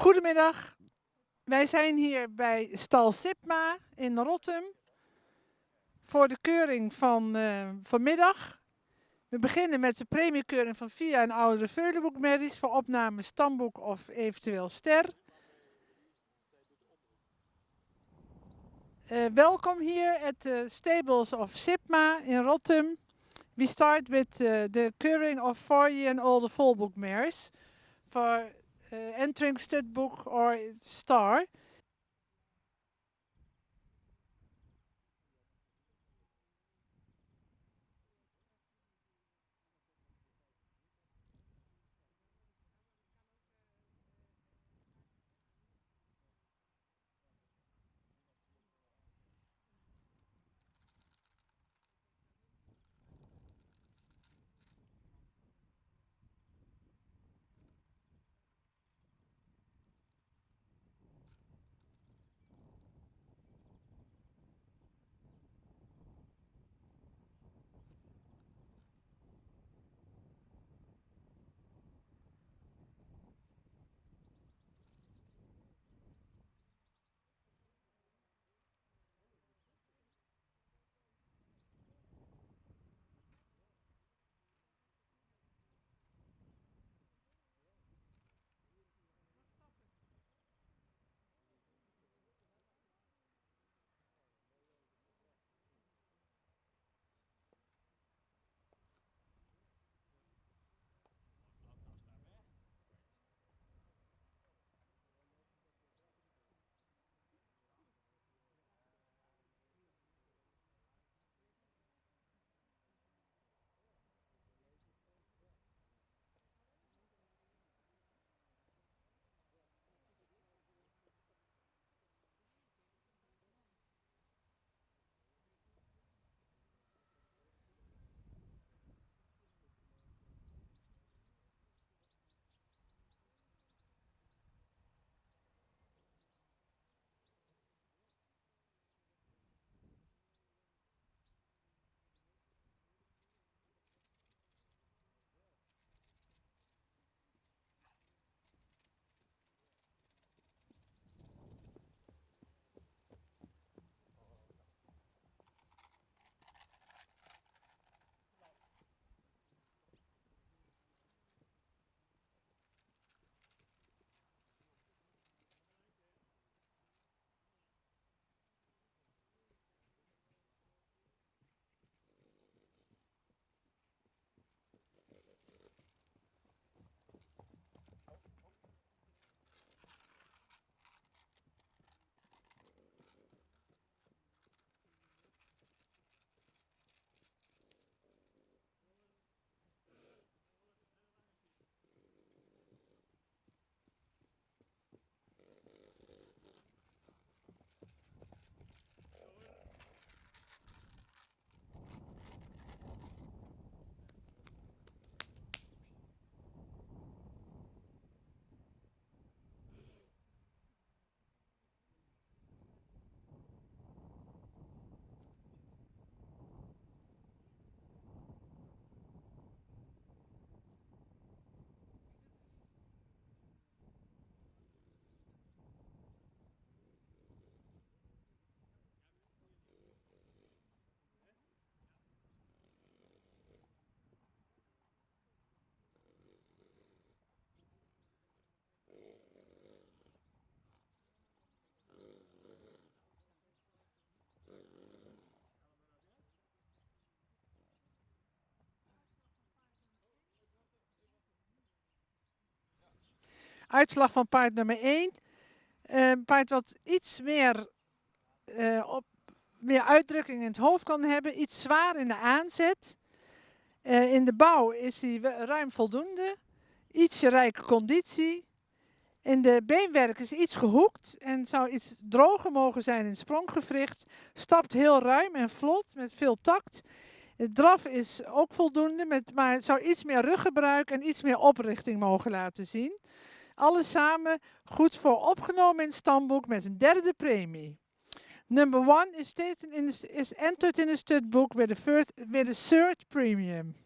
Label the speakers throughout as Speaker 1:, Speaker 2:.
Speaker 1: Goedemiddag, wij zijn hier bij stal Sipma in Rottum voor de keuring van vanmiddag. We beginnen met de premiekeuring van 4 en oudere veulenboekmerries voor opname stamboek of eventueel ster. Welkom hier at the stables of Sipma in Rottum. We start with the keuring of 4 and older volbook mares for entering studbook or star. Uitslag van paard nummer 1. Een paard wat iets meer, meer uitdrukking in het hoofd kan hebben. Iets zwaar in de aanzet. In de bouw is hij ruim voldoende. Ietsje rijke conditie. In de beenwerk is iets gehoekt en zou iets droger mogen zijn in het spronggewricht. Stapt heel ruim en vlot met veel tact. Het draf is ook voldoende, maar het zou iets meer ruggebruik en iets meer oprichting mogen laten zien. Alles samen goed voor opgenomen in het stamboek met een 3e premie. Number 1 is entered in the studbook with a 3rd premium.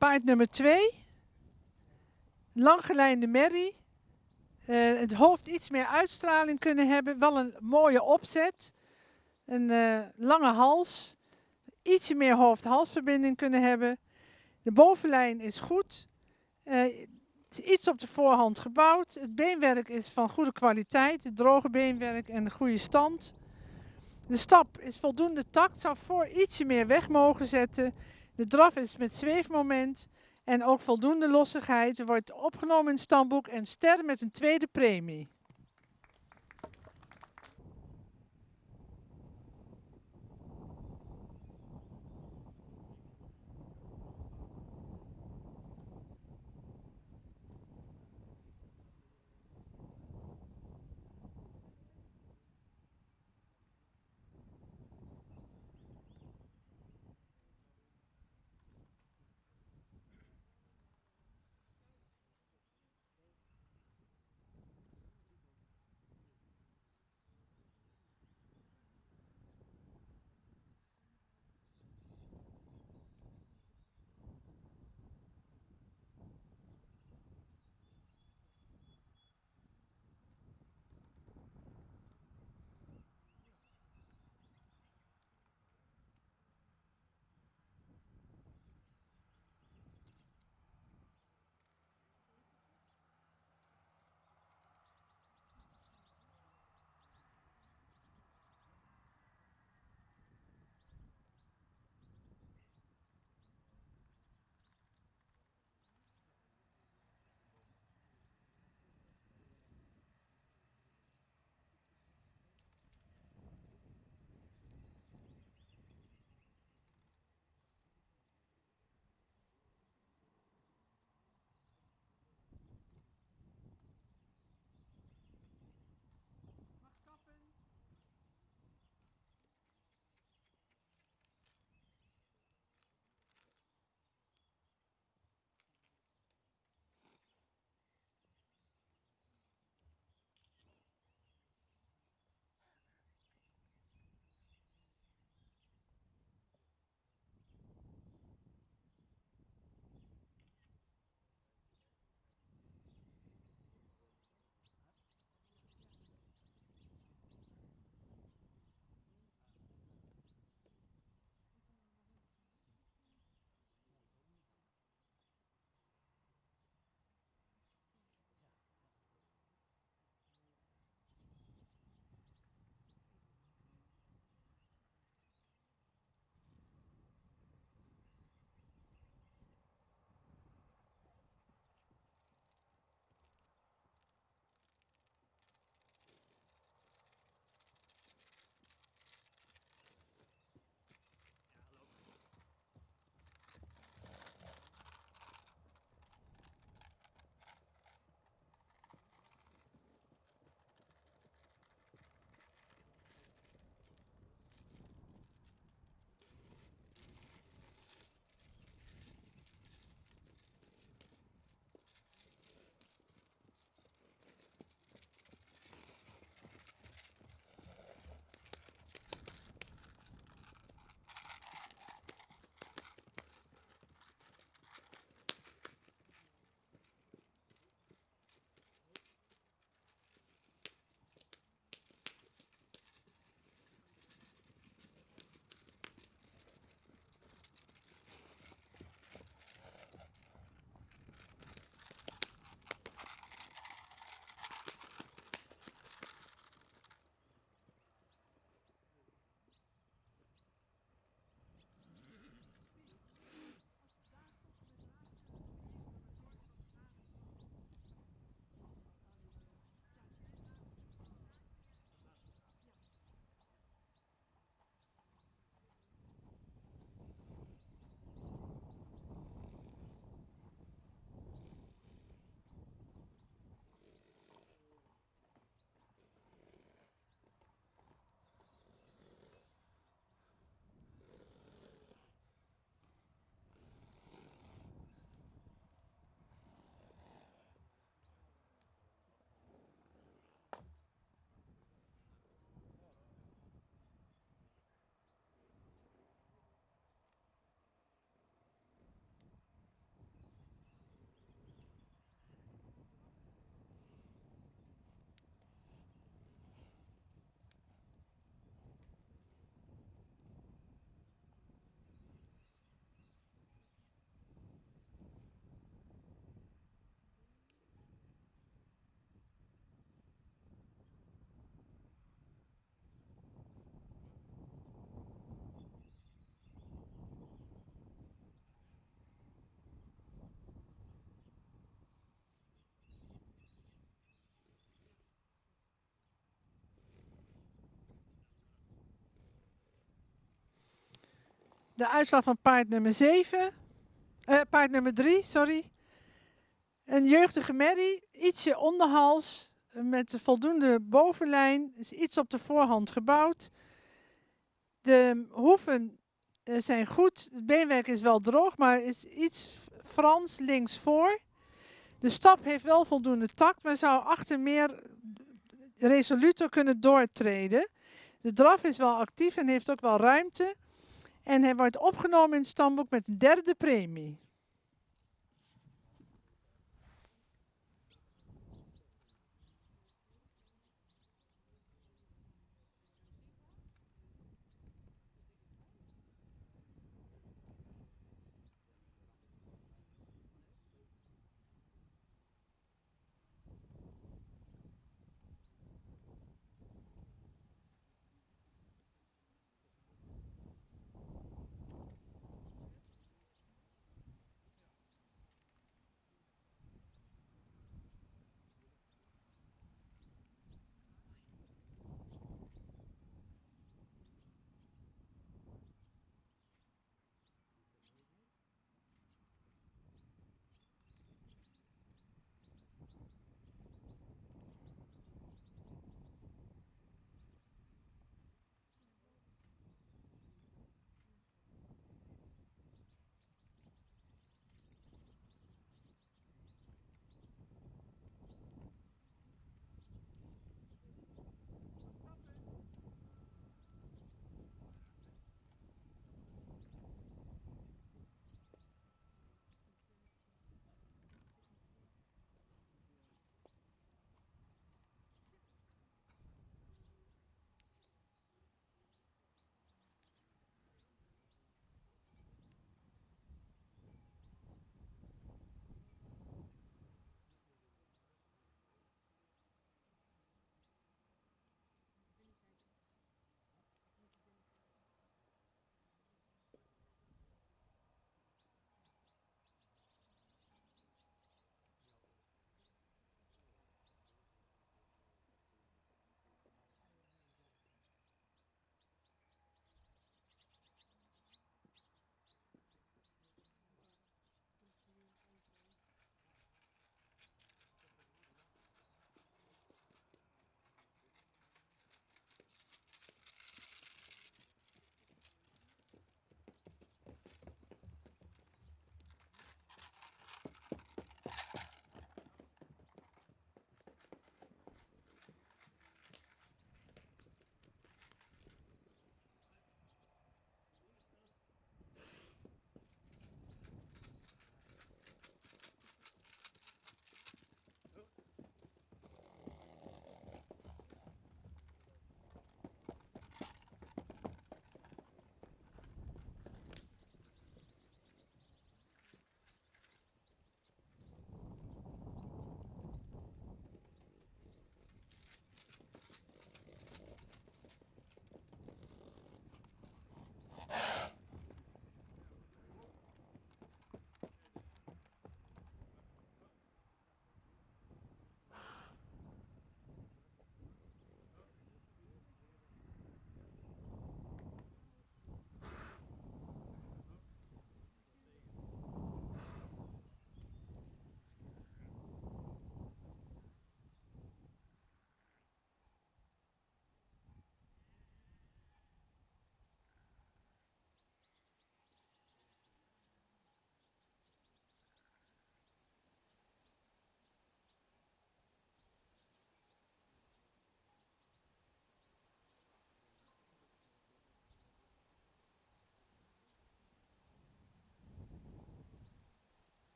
Speaker 1: Paard nummer 2. Langgelijnde merrie. Het hoofd iets meer uitstraling kunnen hebben. Wel een mooie opzet. Een lange hals. Ietsje meer hoofd-halsverbinding kunnen hebben. De bovenlijn is goed. Het is iets op de voorhand gebouwd. Het beenwerk is van goede kwaliteit. Het droge beenwerk en de goede stand. De stap is voldoende takt. Zou voor ietsje meer weg mogen zetten. De draf is met zweefmoment. En ook voldoende lossigheid. Er wordt opgenomen in het stamboek en ster met een tweede premie. De uitslag van paard nummer 7. Paard nummer 3, sorry. Een jeugdige merrie, ietsje onderhals, met voldoende bovenlijn, is iets op de voorhand gebouwd. De hoeven zijn goed, het beenwerk is wel droog, maar is iets Frans links voor. De stap heeft wel voldoende tact, maar zou achter meer resoluter kunnen doortreden. De draf is wel actief en heeft ook wel ruimte. En hij wordt opgenomen in het stamboek met een 3e premie.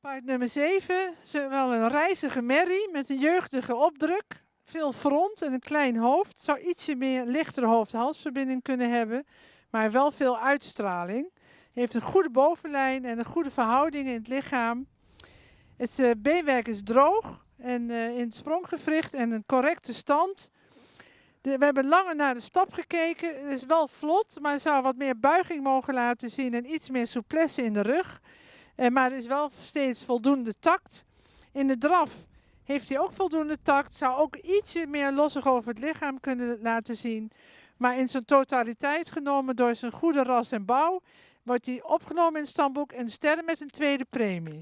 Speaker 1: Paard nummer 7, wel een rijzige merrie met een jeugdige opdruk. Veel front en een klein hoofd. Zou ietsje meer lichtere hoofd-halsverbinding kunnen hebben, maar wel veel uitstraling. Heeft een goede bovenlijn en een goede verhouding in het lichaam. Het beenwerk is droog en in het spronggewricht en een correcte stand. We hebben langer naar de stap gekeken. Het is wel vlot, maar zou wat meer buiging mogen laten zien en iets meer souplesse in de rug. Maar er is wel steeds voldoende tact. In de draf heeft hij ook voldoende tact. Zou ook ietsje meer lossig over het lichaam kunnen laten zien. Maar in zijn totaliteit genomen door zijn goede ras en bouw wordt hij opgenomen in het stamboek en sterren met een tweede premie.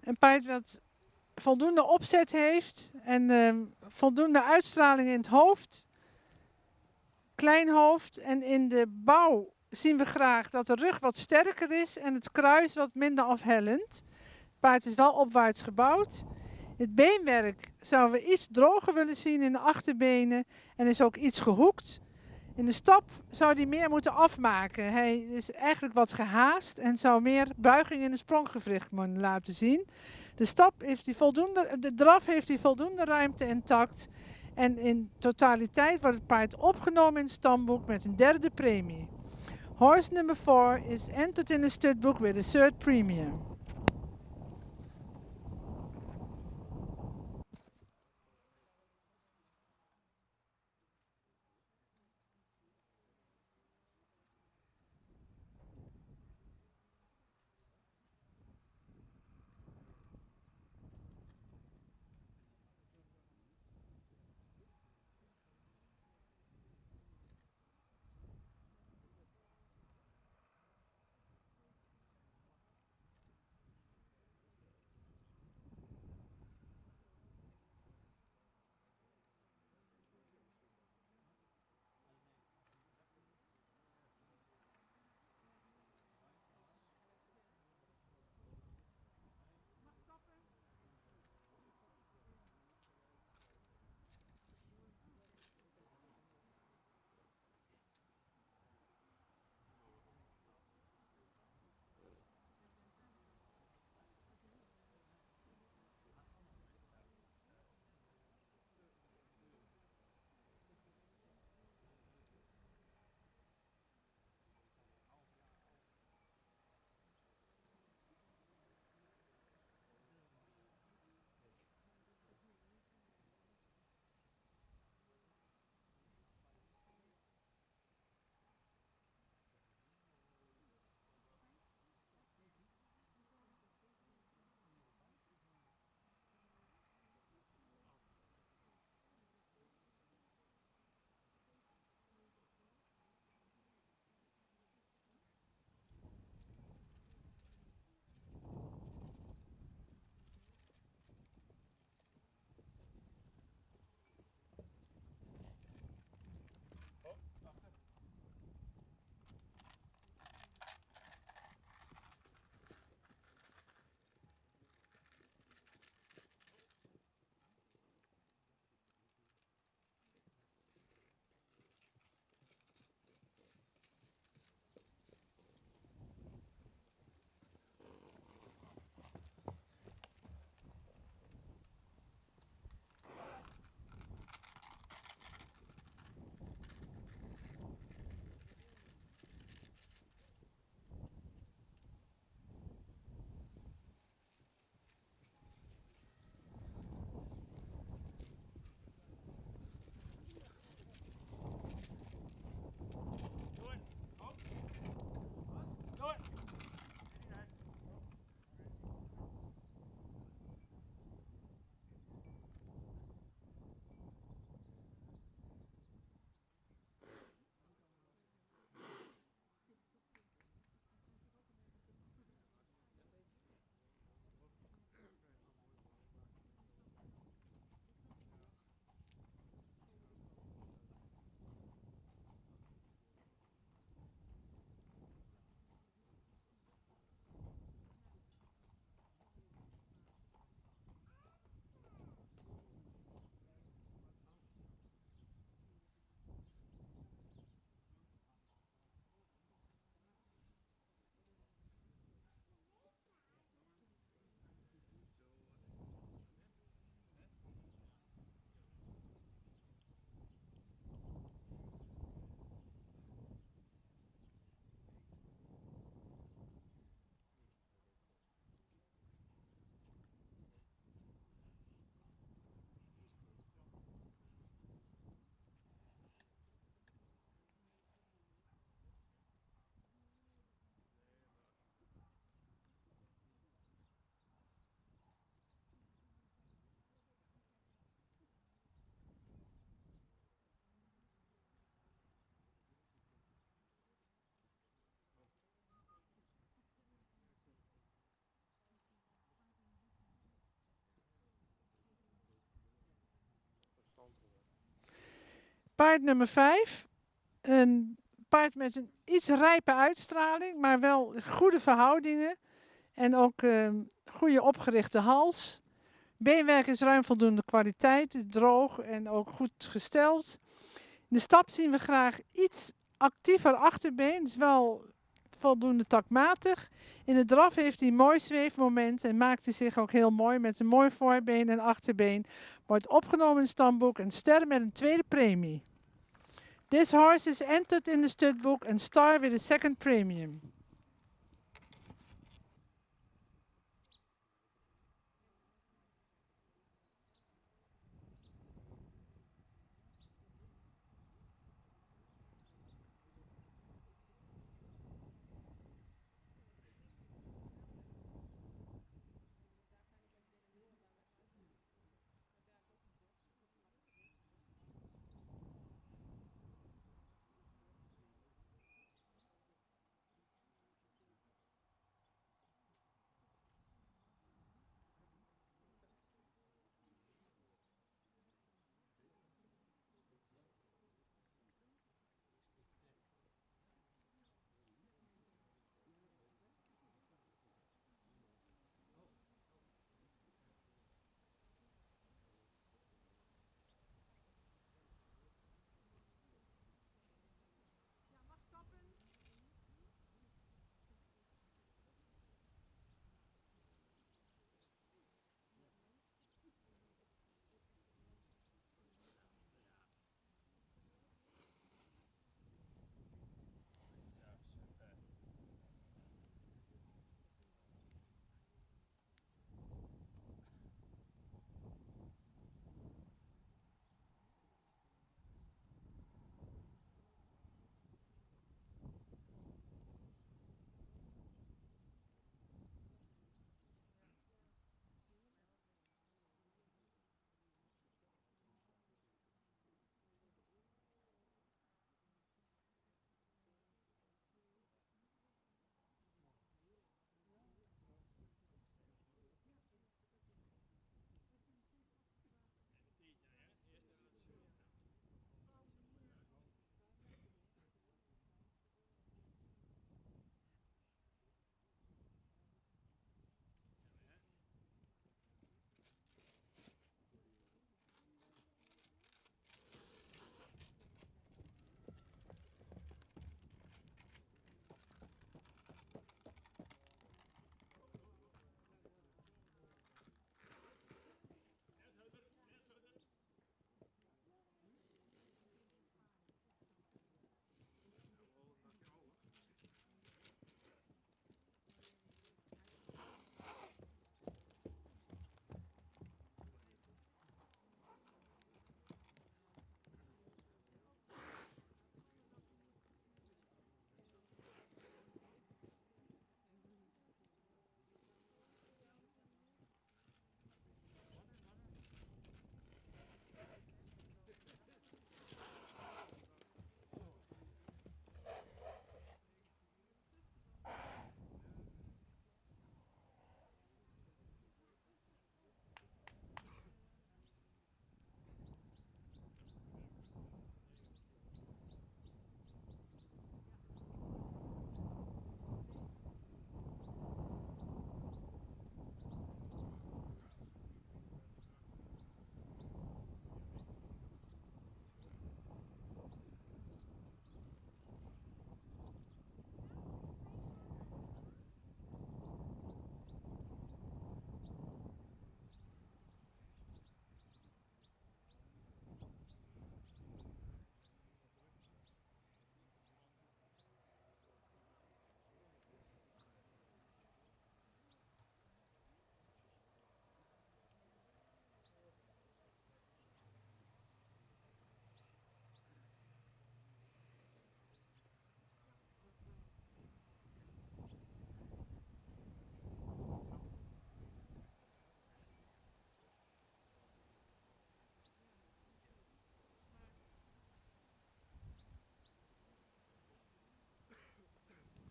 Speaker 1: Een paard wat voldoende opzet heeft en voldoende uitstraling in het hoofd, klein hoofd. En in de bouw zien we graag dat de rug wat sterker is en het kruis wat minder afhellend. Het paard is wel opwaarts gebouwd. Het beenwerk zouden we iets droger willen zien in de achterbenen en is ook iets gehoekt. In de stap zou hij meer moeten afmaken. Hij is eigenlijk wat gehaast en zou meer buiging in de spronggewricht moeten laten zien. De draf heeft hij voldoende ruimte intact. En in totaliteit wordt het paard opgenomen in het stamboek met een derde premie. Horse number 4 is entered in the stud book with a third premium. Paard nummer 5 Een paard met een iets rijpe uitstraling, maar wel goede verhoudingen. En ook goede opgerichte hals. Beenwerk is ruim voldoende kwaliteit, is droog en ook goed gesteld. In de stap zien we graag iets actiever achterbeen, het is wel voldoende takmatig. In de draf heeft hij een mooi zweefmoment en maakt hij zich ook heel mooi met een mooi voorbeen en achterbeen. Wordt opgenomen in het stamboek en ster met een tweede premie. This horse is entered in the stud book and star with a second premium.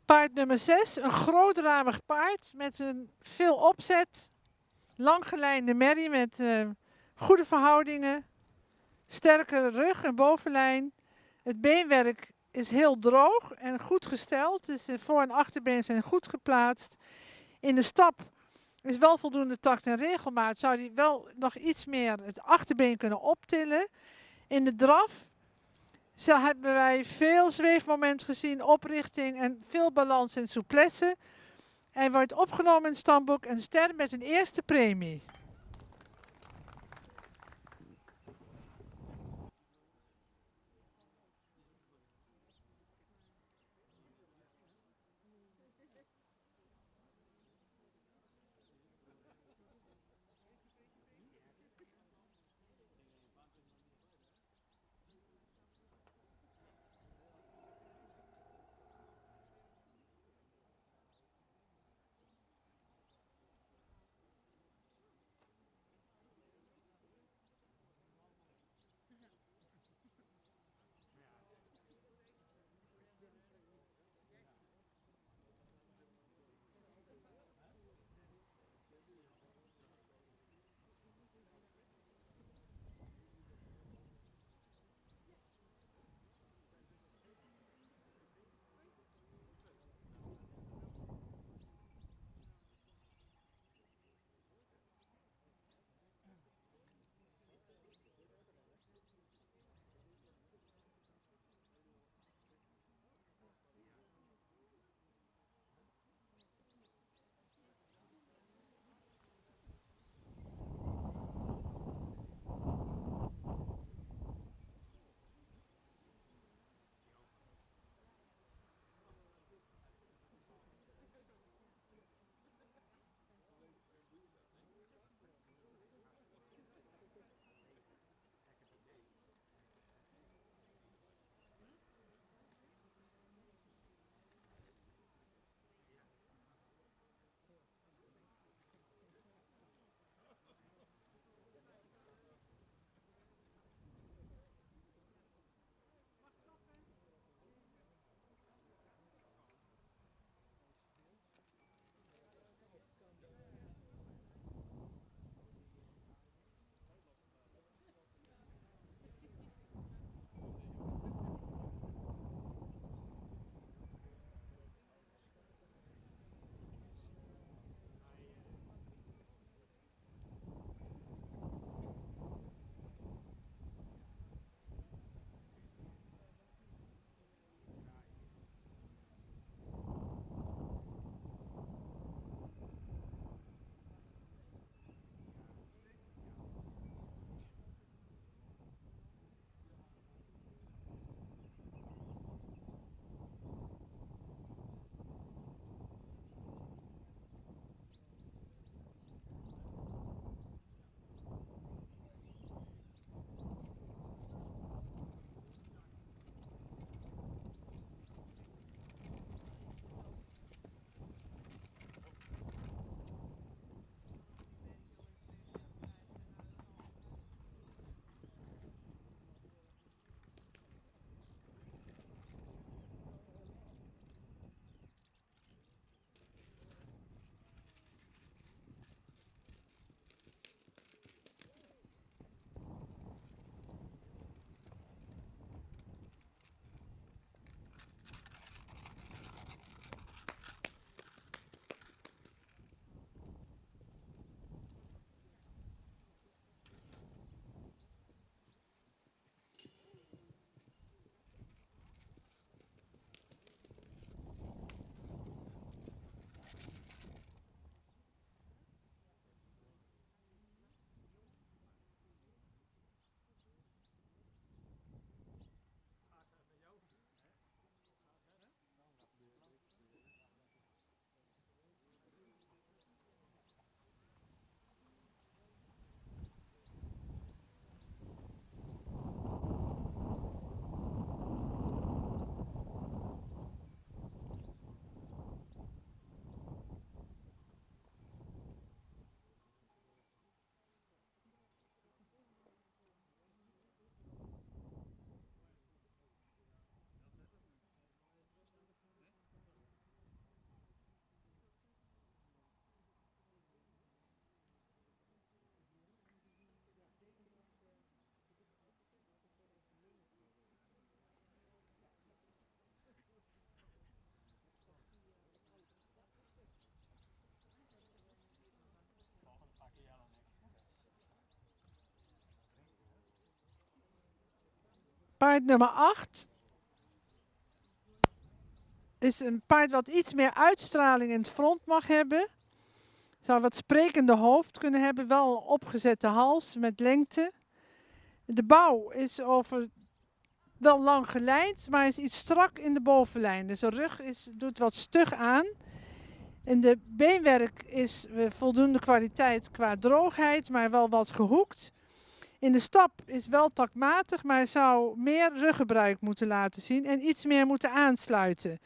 Speaker 1: Paard nummer 6, een grootramig paard met een veel opzet, langgelijnde merrie met goede verhoudingen, sterke rug en bovenlijn. Het beenwerk is heel droog en goed gesteld. Dus de voor- en achterbeen zijn goed geplaatst. In de stap is wel voldoende tact en regelmaat. Zou hij wel nog iets meer het achterbeen kunnen optillen. In de draf hebben wij veel zweefmoment gezien, oprichting en veel balans en souplesse. Hij wordt opgenomen in het stamboek een ster met een eerste premie. Paard nummer 8 is een paard wat iets meer uitstraling in het front mag hebben. Zou wat sprekende hoofd kunnen hebben, wel een opgezette hals met lengte. De bouw is wel lang geleid, maar is iets strak in de bovenlijn. Dus de rug doet wat stug aan. En de beenwerk is voldoende kwaliteit qua droogheid, maar wel wat gehoekt. In de stap is wel takmatig, maar zou meer ruggebruik moeten laten zien en iets meer moeten aansluiten.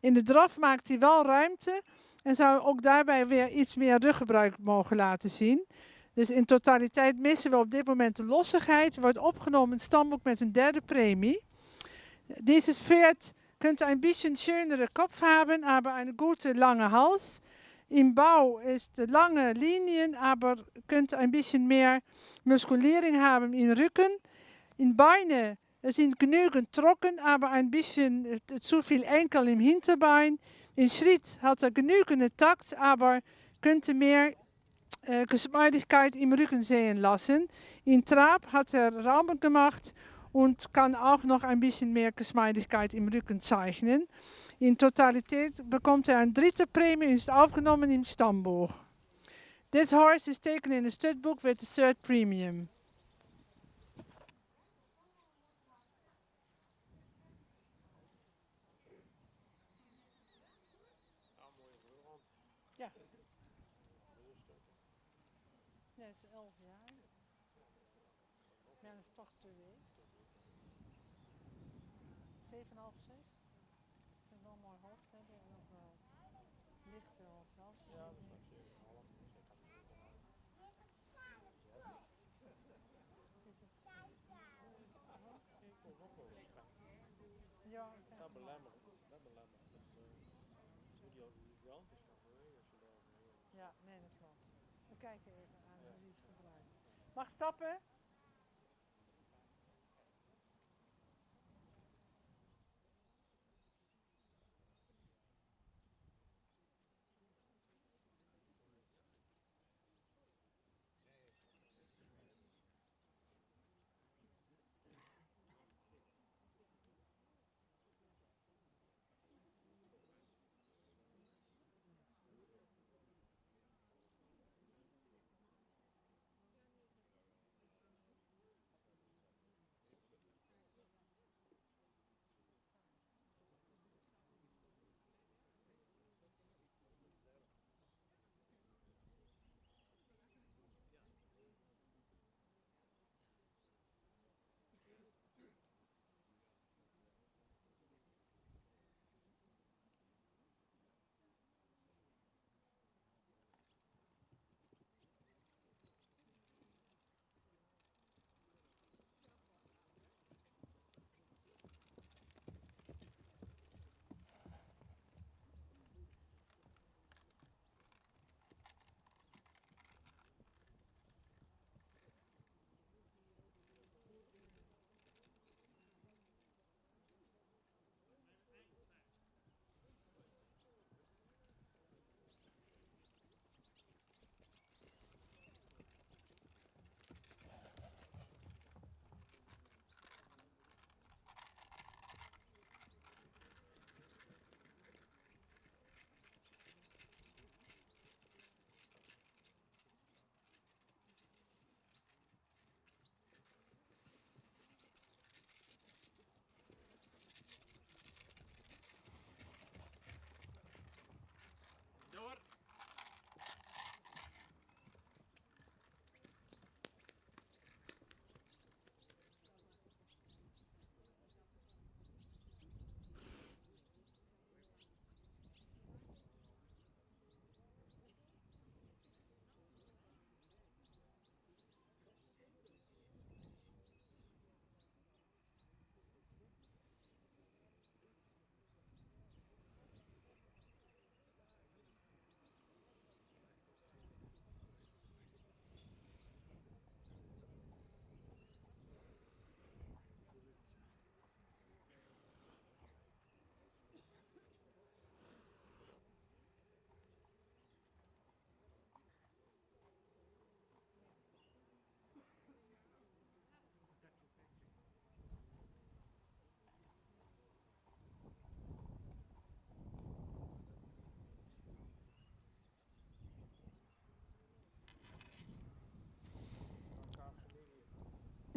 Speaker 1: In de draf maakt hij wel ruimte en zou ook daarbij weer iets meer ruggebruik mogen laten zien. Dus in totaliteit missen we op dit moment de lossigheid. Wordt opgenomen in het stamboek met een 3e premie. Dieses Pferd könnte ein bisschen schönere Kopf haben, aber eine gute lange Hals. Im Bau ist lange Linien, aber könnte ein bisschen mehr Muskulierung haben im Rücken. In Beine sind genügend trocken, aber ein bisschen zu viel Enkel im Hinterbein. In Schritt hat genügende Takt, aber könnte mehr Geschmeidigkeit im Rücken sehen lassen. In Trab hat Raum gemacht und kann auch noch ein bisschen mehr Geschmeidigkeit im Rücken zeichnen. In Totalität bekommt eine 3. Prämie und ist aufgenommen im Stammbuch. This horse is taken in the stud book with the 3rd premium. Ja. Ja, dat is 11 jaar. Ja, dat is toch te weeg. 7,5, 6. Ik vind wel een mooi hoofd hebben en ook wel lichte hoofdhals. Ja, dat is 7,5. Ja, dat belemmert. Dat belemmert. Ja, nee, dat klopt. We kijken even aan hoe hij het gebruikt. Mag stappen?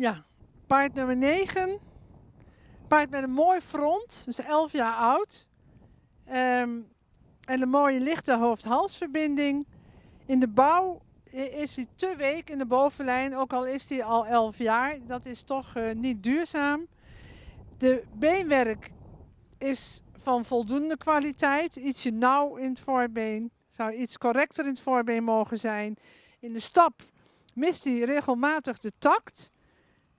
Speaker 1: Ja, paard nummer 9. Paard met een mooi front, dus 11 jaar oud. En een mooie lichte hoofd-halsverbinding. In de bouw is hij te week in de bovenlijn, ook al is hij al 11 jaar. Dat is toch niet duurzaam. De beenwerk is van voldoende kwaliteit. Ietsje nauw in het voorbeen. Zou iets correcter in het voorbeen mogen zijn. In de stap mist hij regelmatig de tact.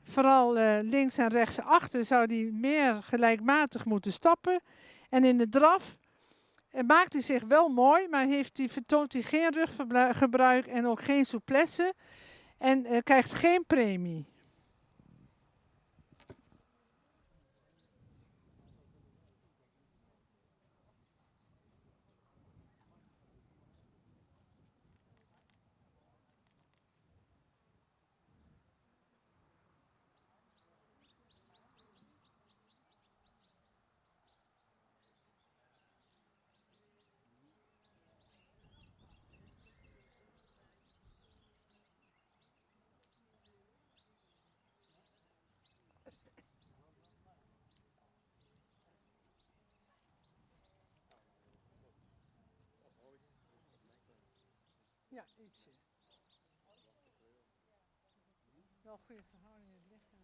Speaker 1: Vooral links en rechts achter zou hij meer gelijkmatig moeten stappen. En in de draf maakt hij zich wel mooi, maar vertoont hij geen ruggebruik en ook geen souplesse. En krijgt geen premie. Ja, ietsje. Wel goede verhouding in het lichaam.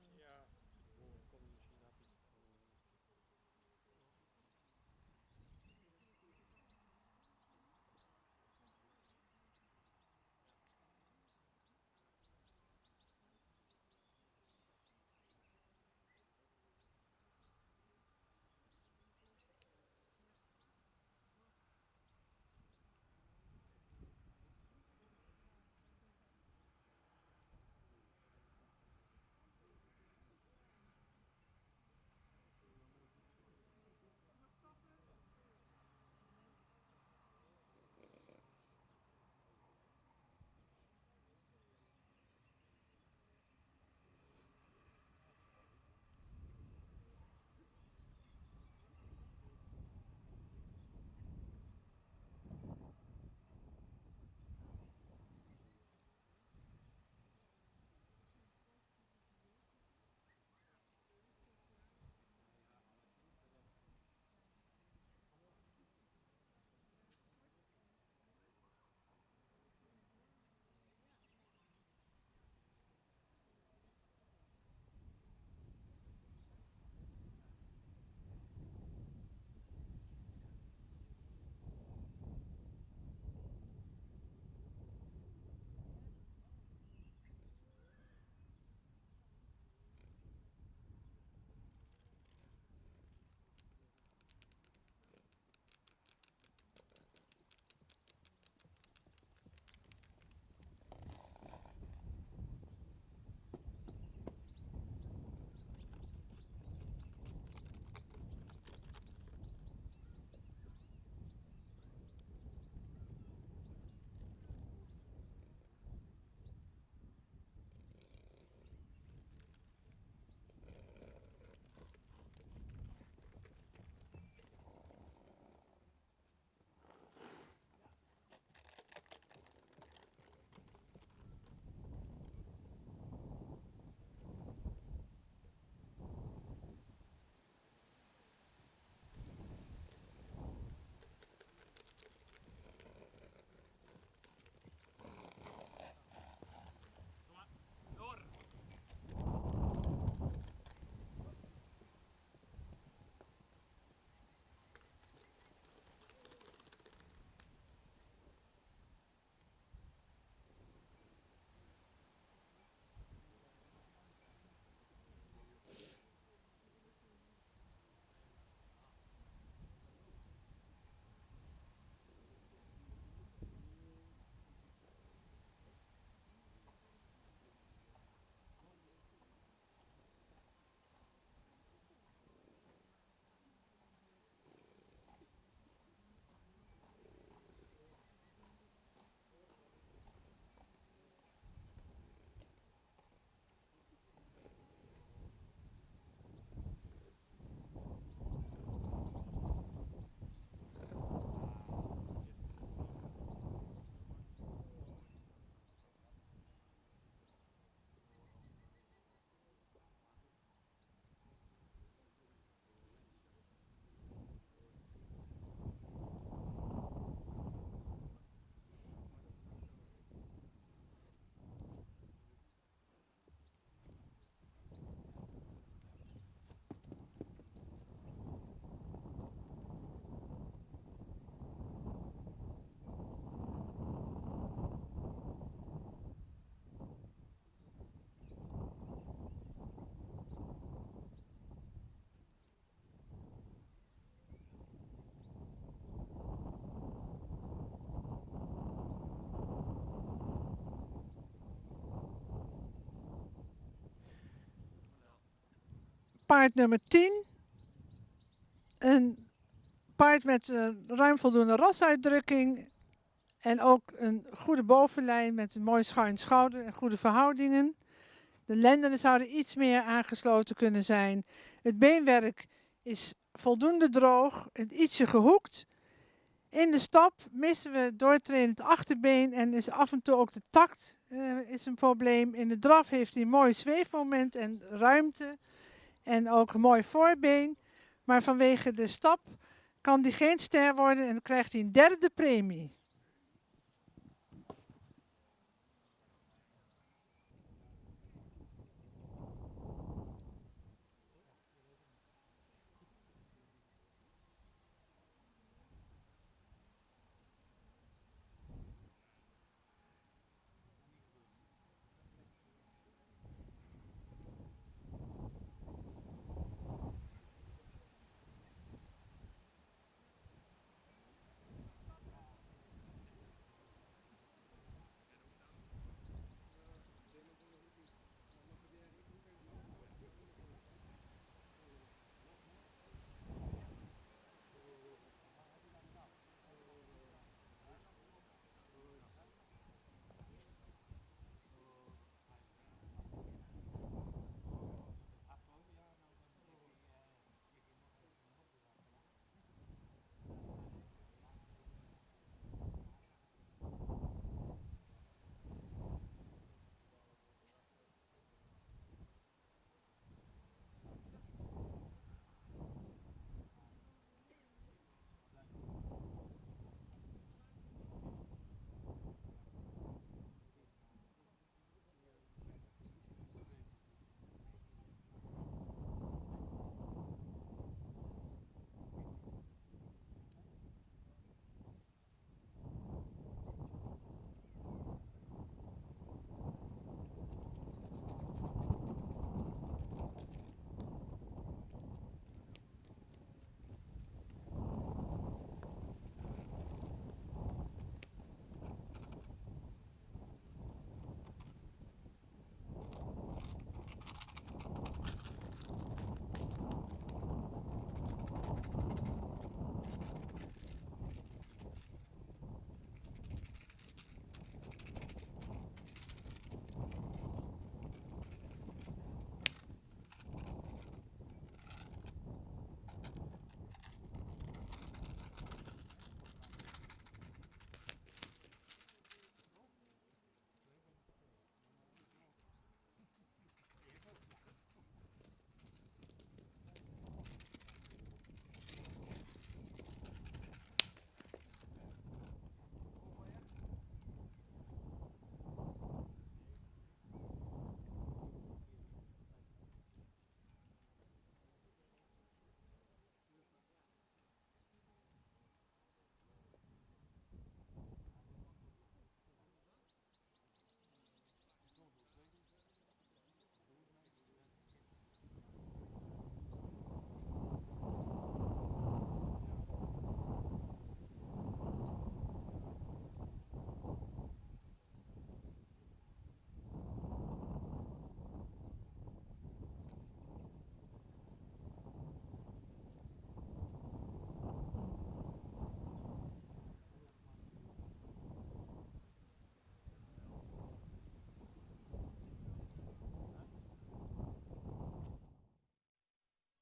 Speaker 1: Paard nummer 10. Een paard met ruim voldoende rasuitdrukking. En ook een goede bovenlijn met een mooi schuin schouder en goede verhoudingen. De lendenen zouden iets meer aangesloten kunnen zijn. Het beenwerk is voldoende droog, ietsje gehoekt. In de stap missen we doortrainend achterbeen en is af en toe ook de takt is een probleem. In de draf heeft hij een mooi zweefmoment en ruimte en ook een mooi voorbeen. Maar vanwege de stap kan hij geen ster worden en dan krijgt hij een derde premie.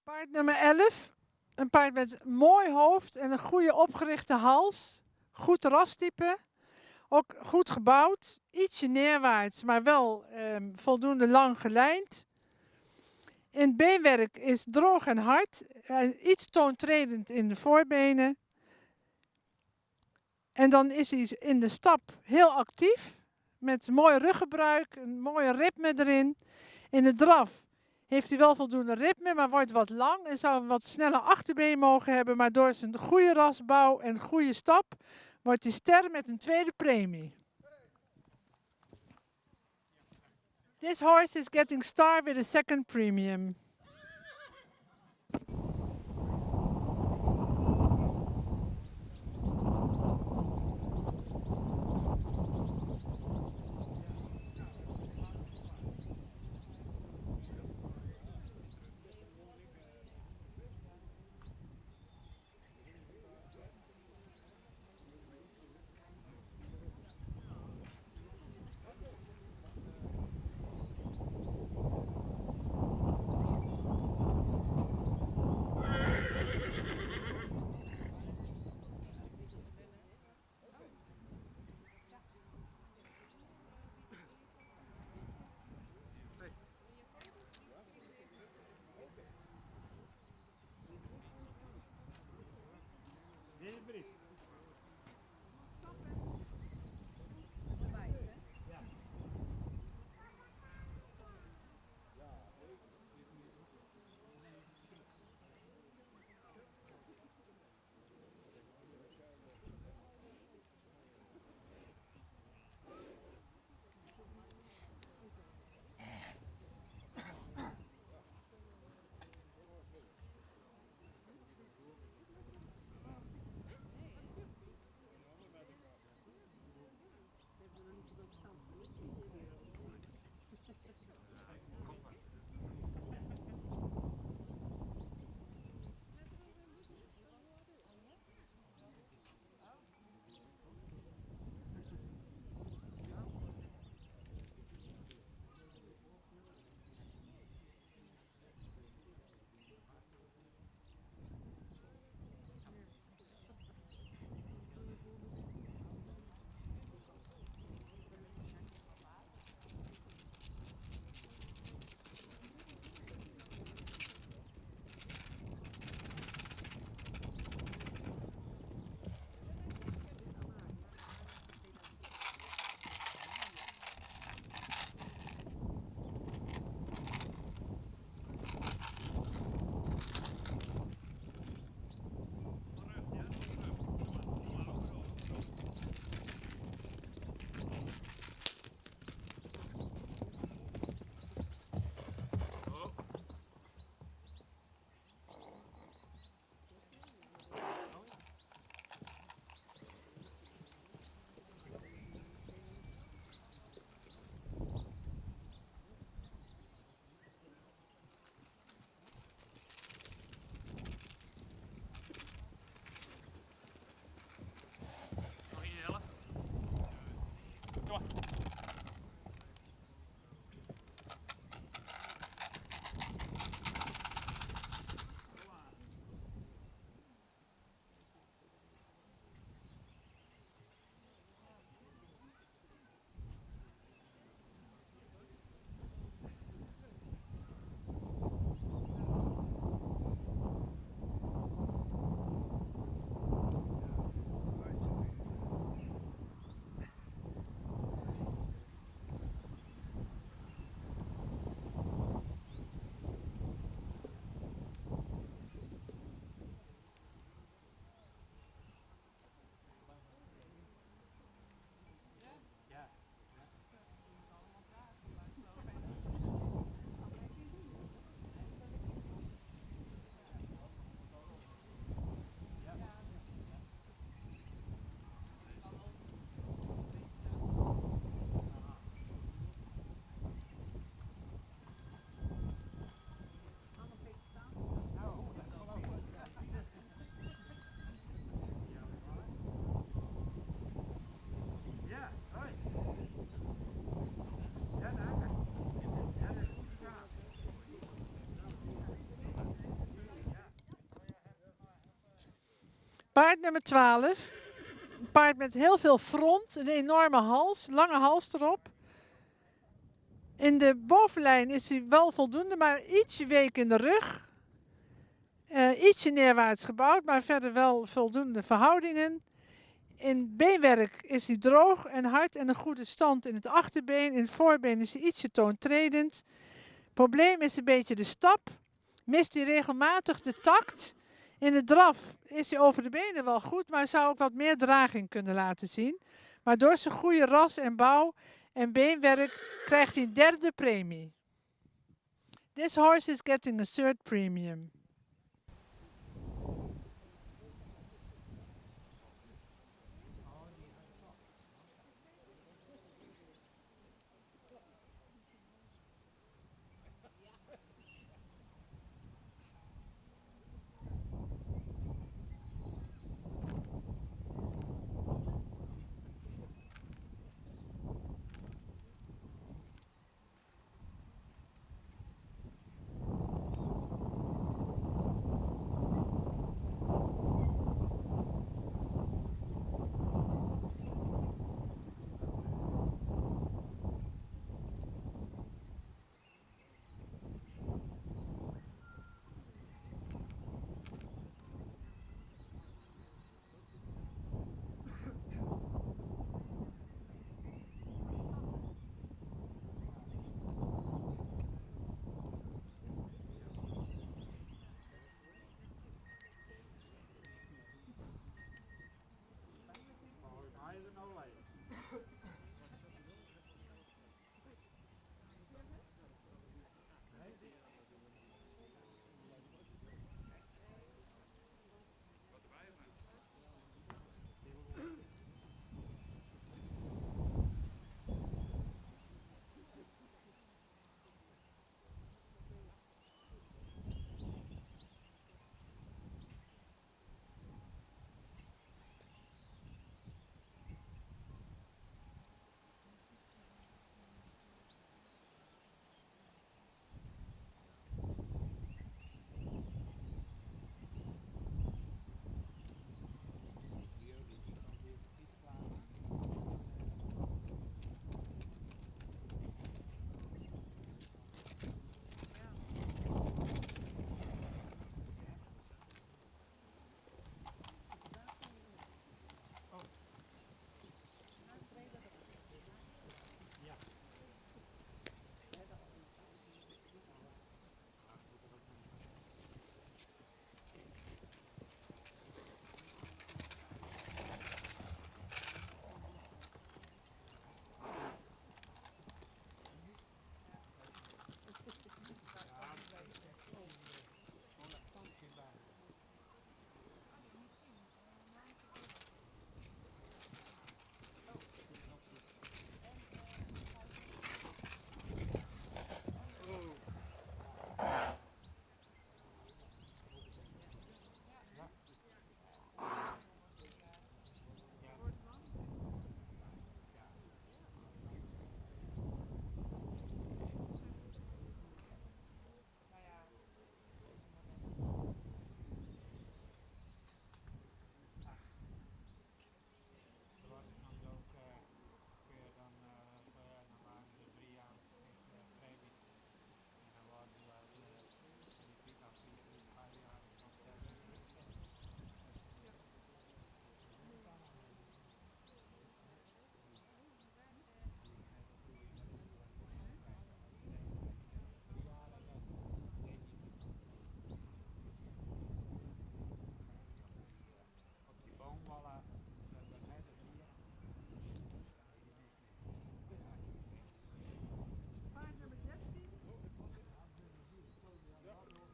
Speaker 1: Paard nummer 11. Een paard met een mooi hoofd en een goede opgerichte hals. Goed rastype. Ook goed gebouwd. Ietsje neerwaarts, maar wel voldoende lang gelijnd. In het beenwerk is droog en hard. Iets toontredend in de voorbenen. En dan is hij in de stap heel actief. Met mooi ruggebruik, een mooie ritme erin. In de draf heeft hij wel voldoende ritme, maar wordt wat lang en zou een wat sneller achterbeen mogen hebben. Maar door zijn goede rasbouw en goede stap wordt hij ster met een tweede premie. This horse is getting star with a second premium. Paard nummer 12. Een paard met heel veel front, een enorme hals, lange hals erop. In de bovenlijn is hij wel voldoende, maar ietsje week in de rug. Ietsje neerwaarts gebouwd, maar verder wel voldoende verhoudingen. In beenwerk is hij droog en hard en een goede stand in het achterbeen. In het voorbeen is hij ietsje toontredend. Probleem is een beetje de stap. Mist hij regelmatig de takt. In de draf is hij over de benen wel goed, maar zou ook wat meer draging kunnen laten zien. Maar door zijn goede ras en bouw en beenwerk krijgt hij een derde premie. This horse is getting a third premium.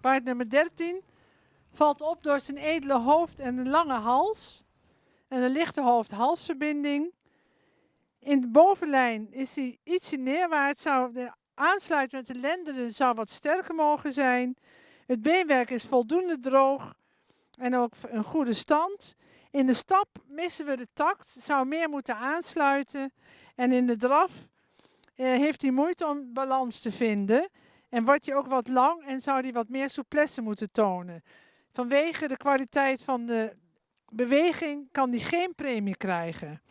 Speaker 1: Paard nummer 13 valt op door zijn edele hoofd en een lange hals. En een lichte hoofd-halsverbinding. In de bovenlijn is hij ietsje neerwaarts. De aansluiting met de lendenen zou wat sterker mogen zijn. Het beenwerk is voldoende droog en ook een goede stand. In de stap missen we de takt, zou meer moeten aansluiten. En in de draf heeft hij moeite om balans te vinden. En wordt hij ook wat lang en zou hij wat meer souplesse moeten tonen. Vanwege de kwaliteit van de beweging kan hij geen premie krijgen.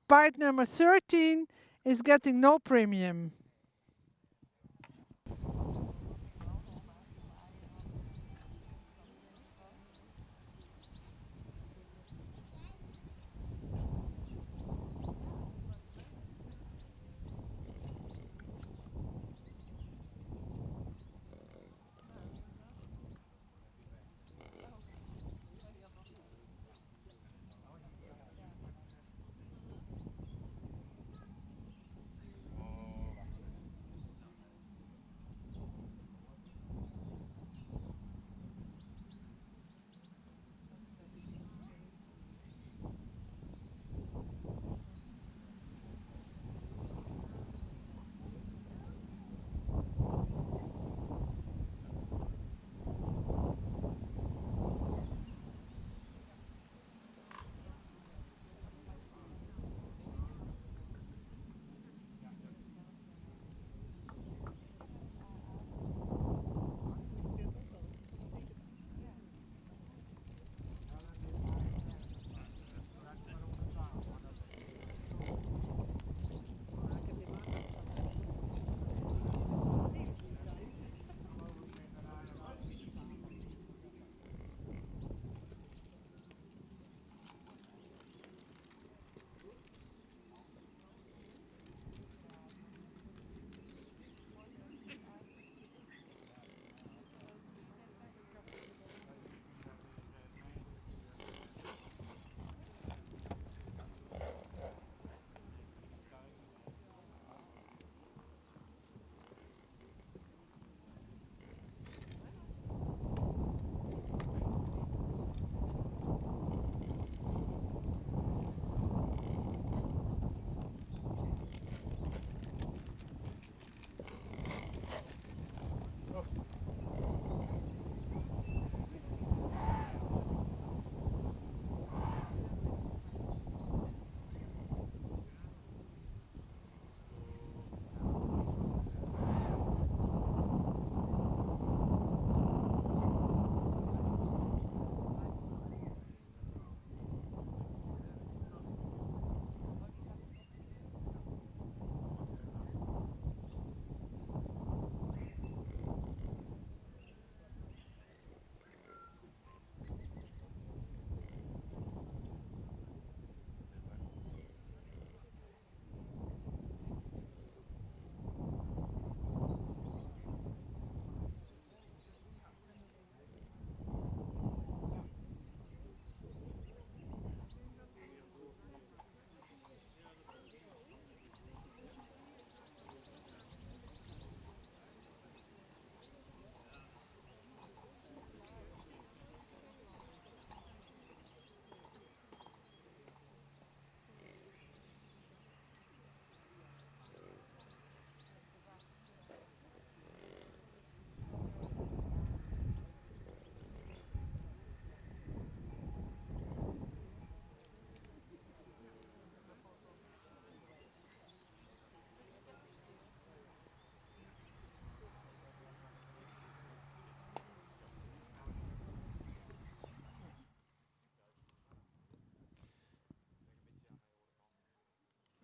Speaker 1: Paard nummer 13 is getting no premium.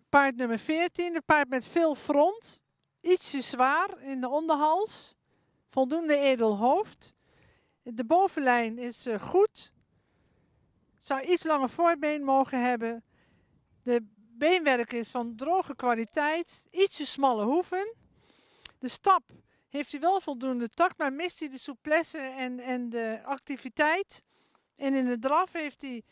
Speaker 1: Paard nummer 14, een paard met veel front. Ietsje zwaar in de onderhals. Voldoende edel hoofd. De bovenlijn is goed. Zou iets langer voorbeen mogen hebben. De beenwerk is van droge kwaliteit. Ietsje smalle hoeven. De stap heeft hij wel voldoende takt, maar mist hij de souplesse en de activiteit. En in de draf heeft hij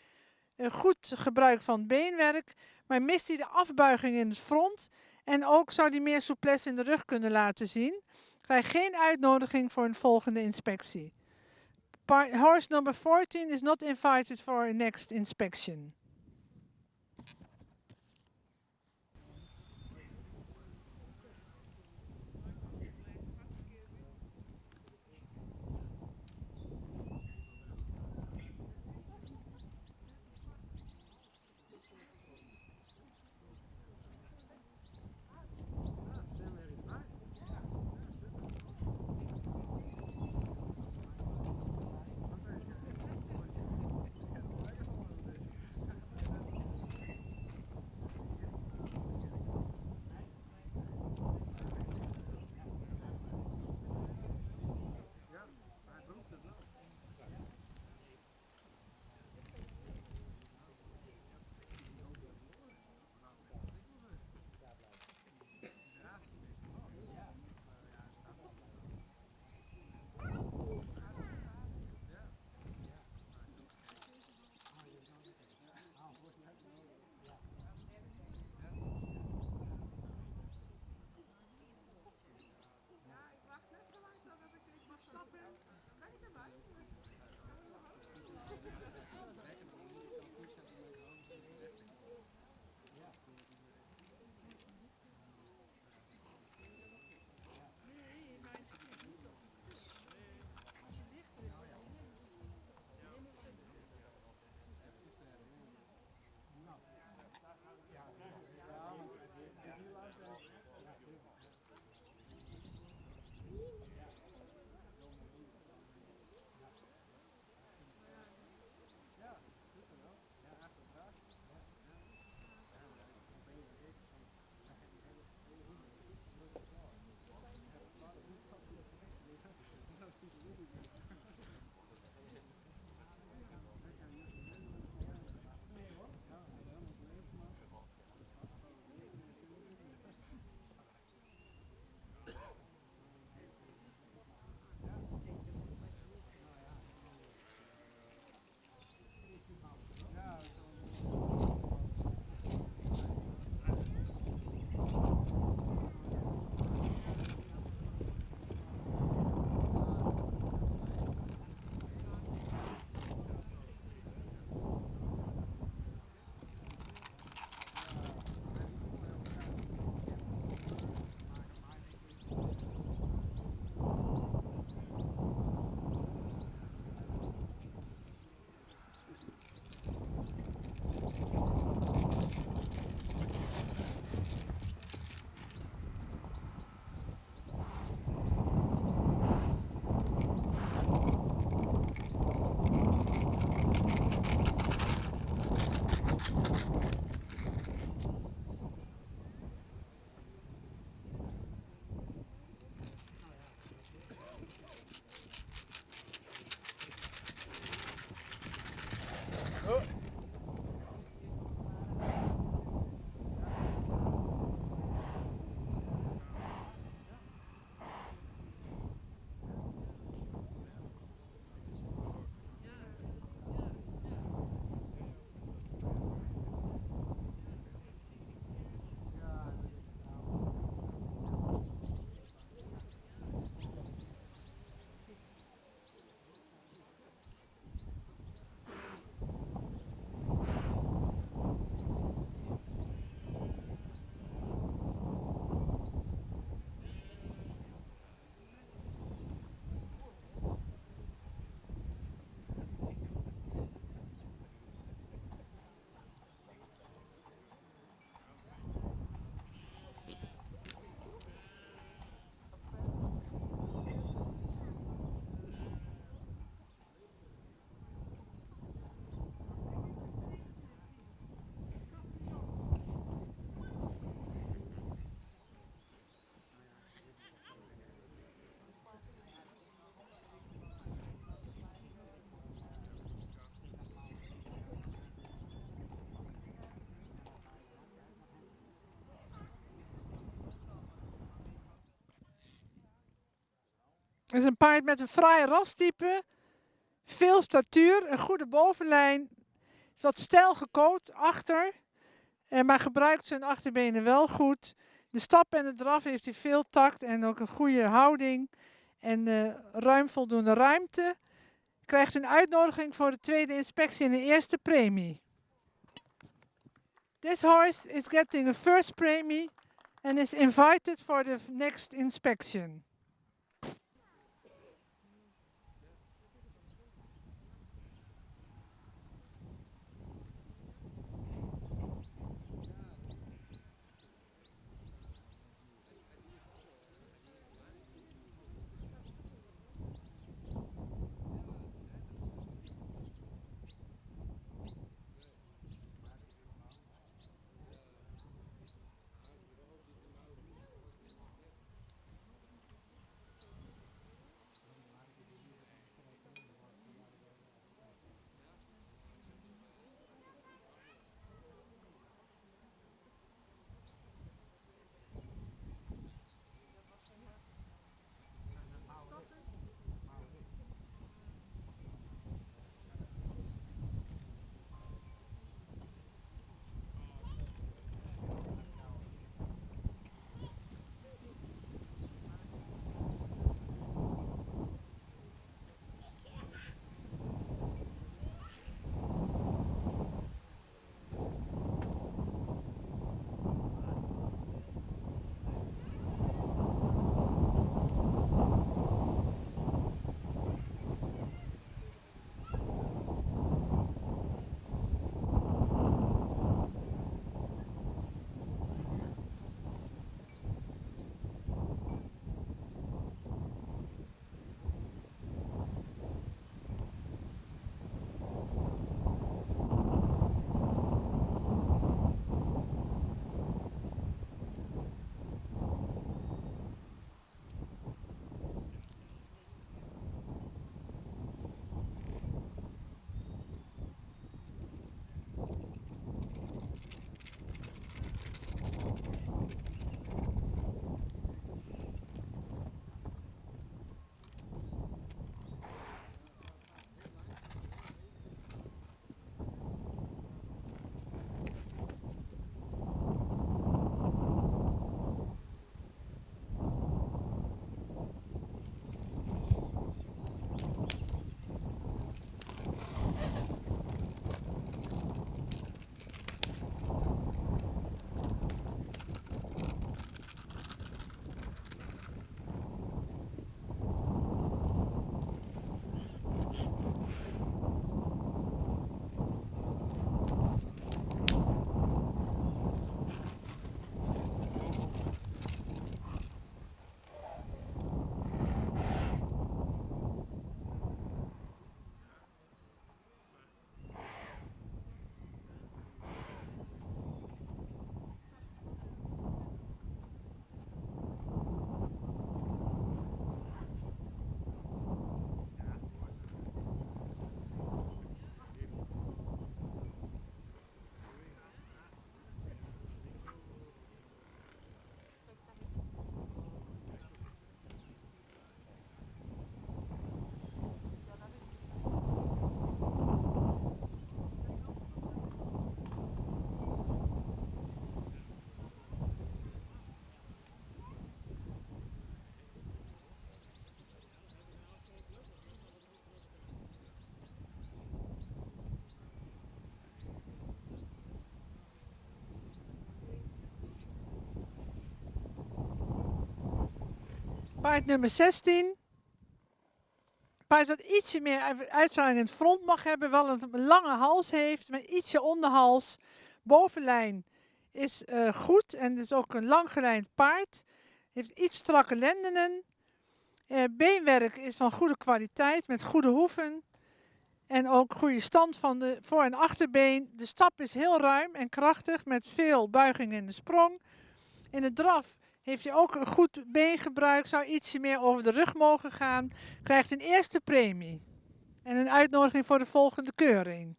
Speaker 1: goed gebruik van beenwerk, maar mist hij de afbuiging in het front. En ook zou hij meer souplesse in de rug kunnen laten zien. krijgt geen uitnodiging voor een volgende inspectie. Horse number 14 is not invited for a next inspection. Het is een paard met een fraai rastype, veel statuur, een goede bovenlijn, wat stijl gecoat achter, maar gebruikt zijn achterbenen wel goed. De stap en de draf heeft hij veel tact en ook een goede houding. En ruim voldoende ruimte. Krijgt een uitnodiging voor de tweede inspectie en de eerste premie. This horse is getting a first premie and is invited for the next inspection. Paard nummer 16. Paard wat ietsje meer uitstraling in het front mag hebben. Wel een lange hals heeft met ietsje onderhals. Bovenlijn is goed en het is ook een langgerijnd paard. Heeft iets strakke lendenen. Beenwerk is van goede kwaliteit met goede hoeven. En ook goede stand van de voor- en achterbeen. De stap is heel ruim en krachtig met veel buiging in de sprong. In de draf heeft hij ook een goed beengebruik. Zou ietsje meer over de rug mogen gaan. Krijgt een eerste premie. En een uitnodiging voor de volgende keuring.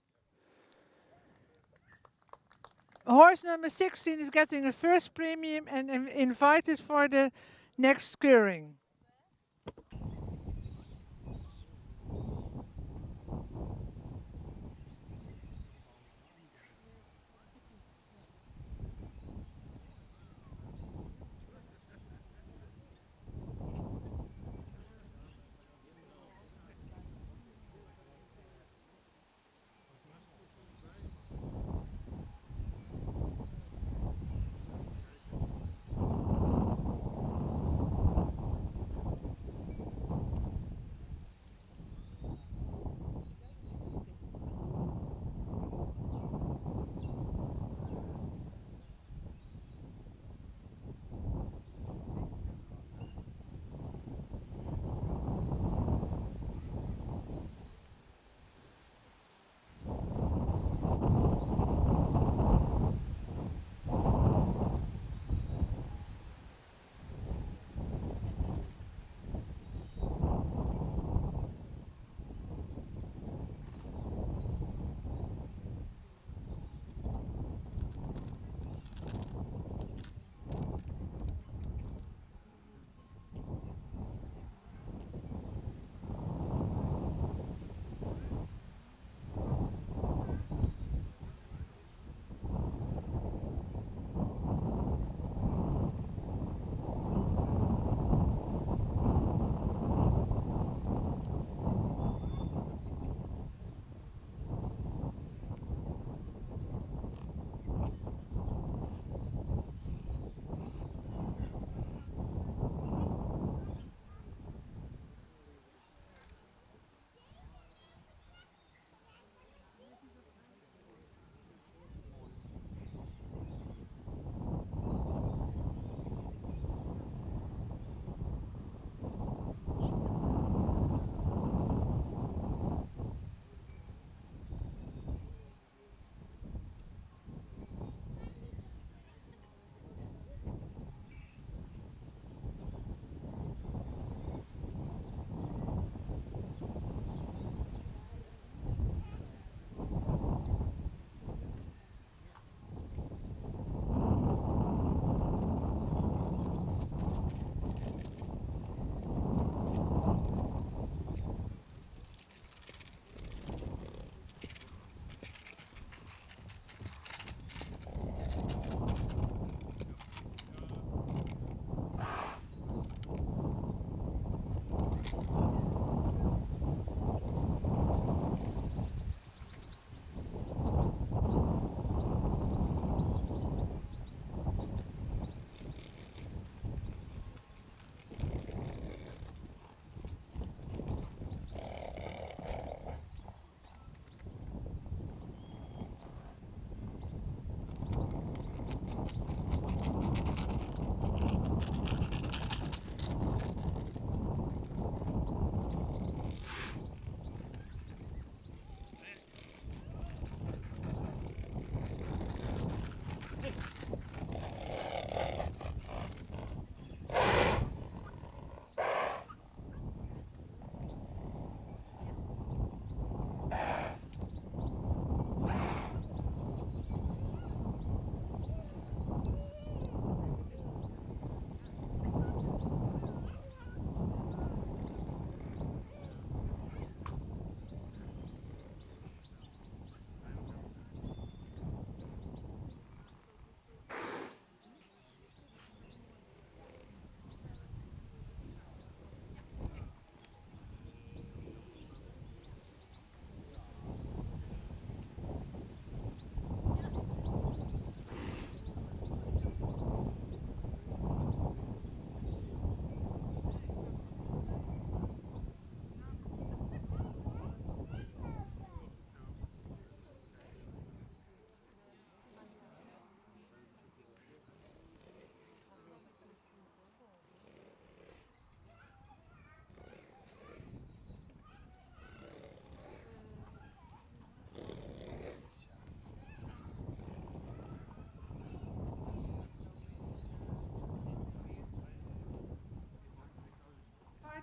Speaker 1: Horse number 16 is getting a first premium and invited for the next keuring.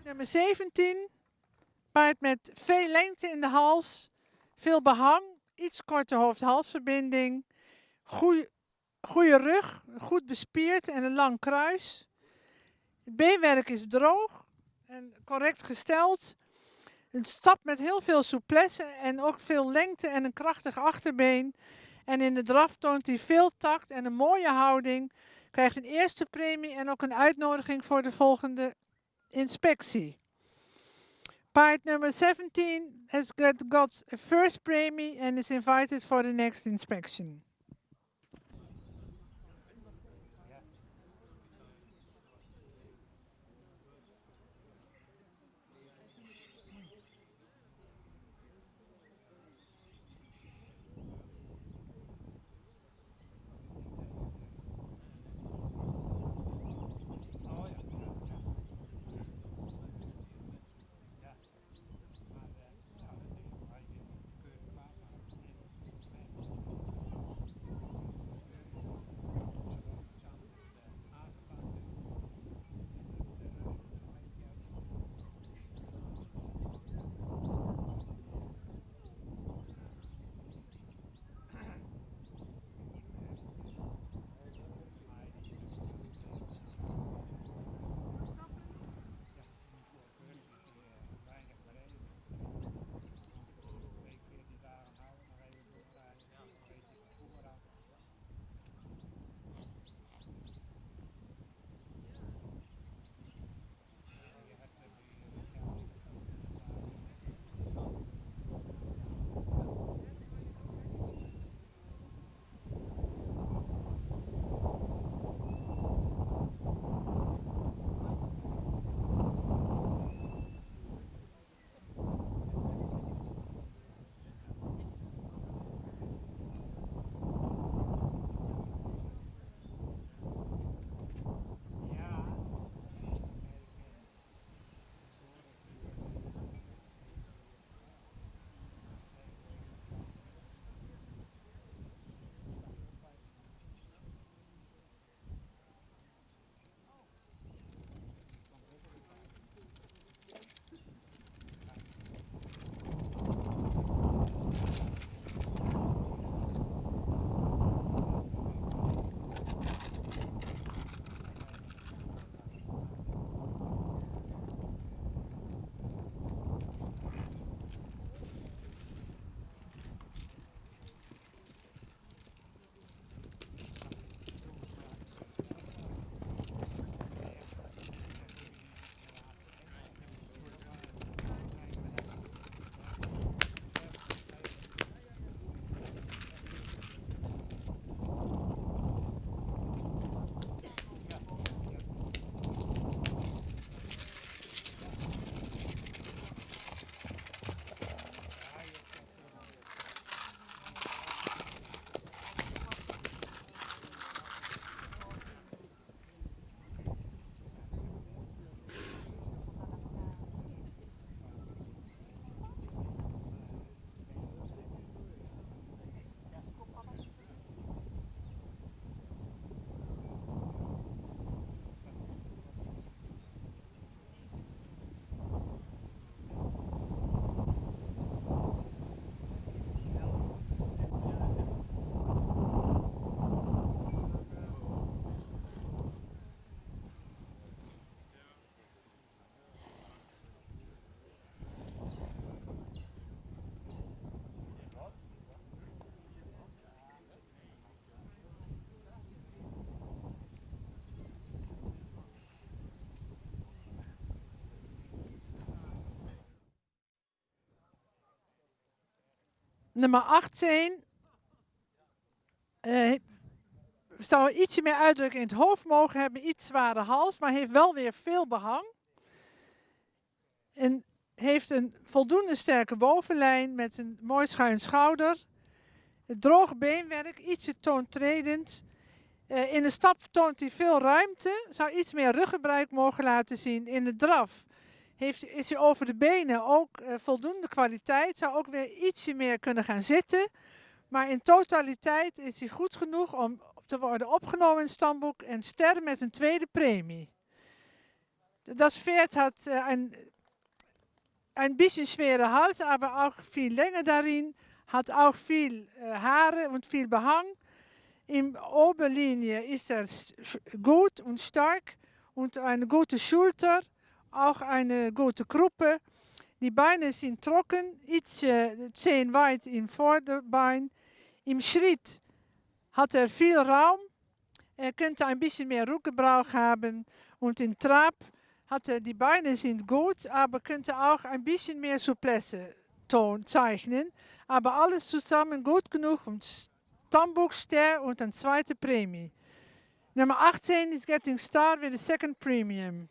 Speaker 1: Nummer 17. Paard met veel lengte in de hals, veel behang, iets korte hoofd-halsverbinding, goede rug, goed bespierd en een lang kruis. Het beenwerk is droog en correct gesteld. Het stapt met heel veel souplesse en ook veel lengte en een krachtig achterbeen. En in de draf toont hij veel tact en een mooie houding. Krijgt een eerste premie en ook een uitnodiging voor de volgende inspectie. Paard number 17 has got a first premie and is invited for the next inspection. Nummer 18 zou ietsje meer uitdrukking in het hoofd mogen hebben, iets zware hals, maar heeft wel weer veel behang. En heeft een voldoende sterke bovenlijn met een mooi schuin schouder. Het droge beenwerk, ietsje toontredend. In de stap toont hij veel ruimte, zou iets meer ruggebruik mogen laten zien. In de draf is hij over de benen ook voldoende kwaliteit, zou ook weer ietsje meer kunnen gaan zitten. Maar in totaliteit is hij goed genoeg om te worden opgenomen in het stamboek en ster met een tweede premie. Das Pferd hat ein bisschen schwere Hals, aber auch viel Länge darin, hat auch viel Haare und viel Behang. In Oberlinie ist er gut und stark und eine gute Schulter, auch eine gute Kruppe. Die Beine sind trocken, ietsje 10 weit im Vorderbein. Im Schritt hat er viel Raum. Er könnte ein bisschen mehr Rückgebrauch haben. Und im Trab hat er, die Beine sind gut, aber könnte auch ein bisschen mehr Souplesse zeichnen. Aber alles zusammen gut genug, um Stammbuchster und eine zweite Prämie. Nummer 18 is getting started with the second premium.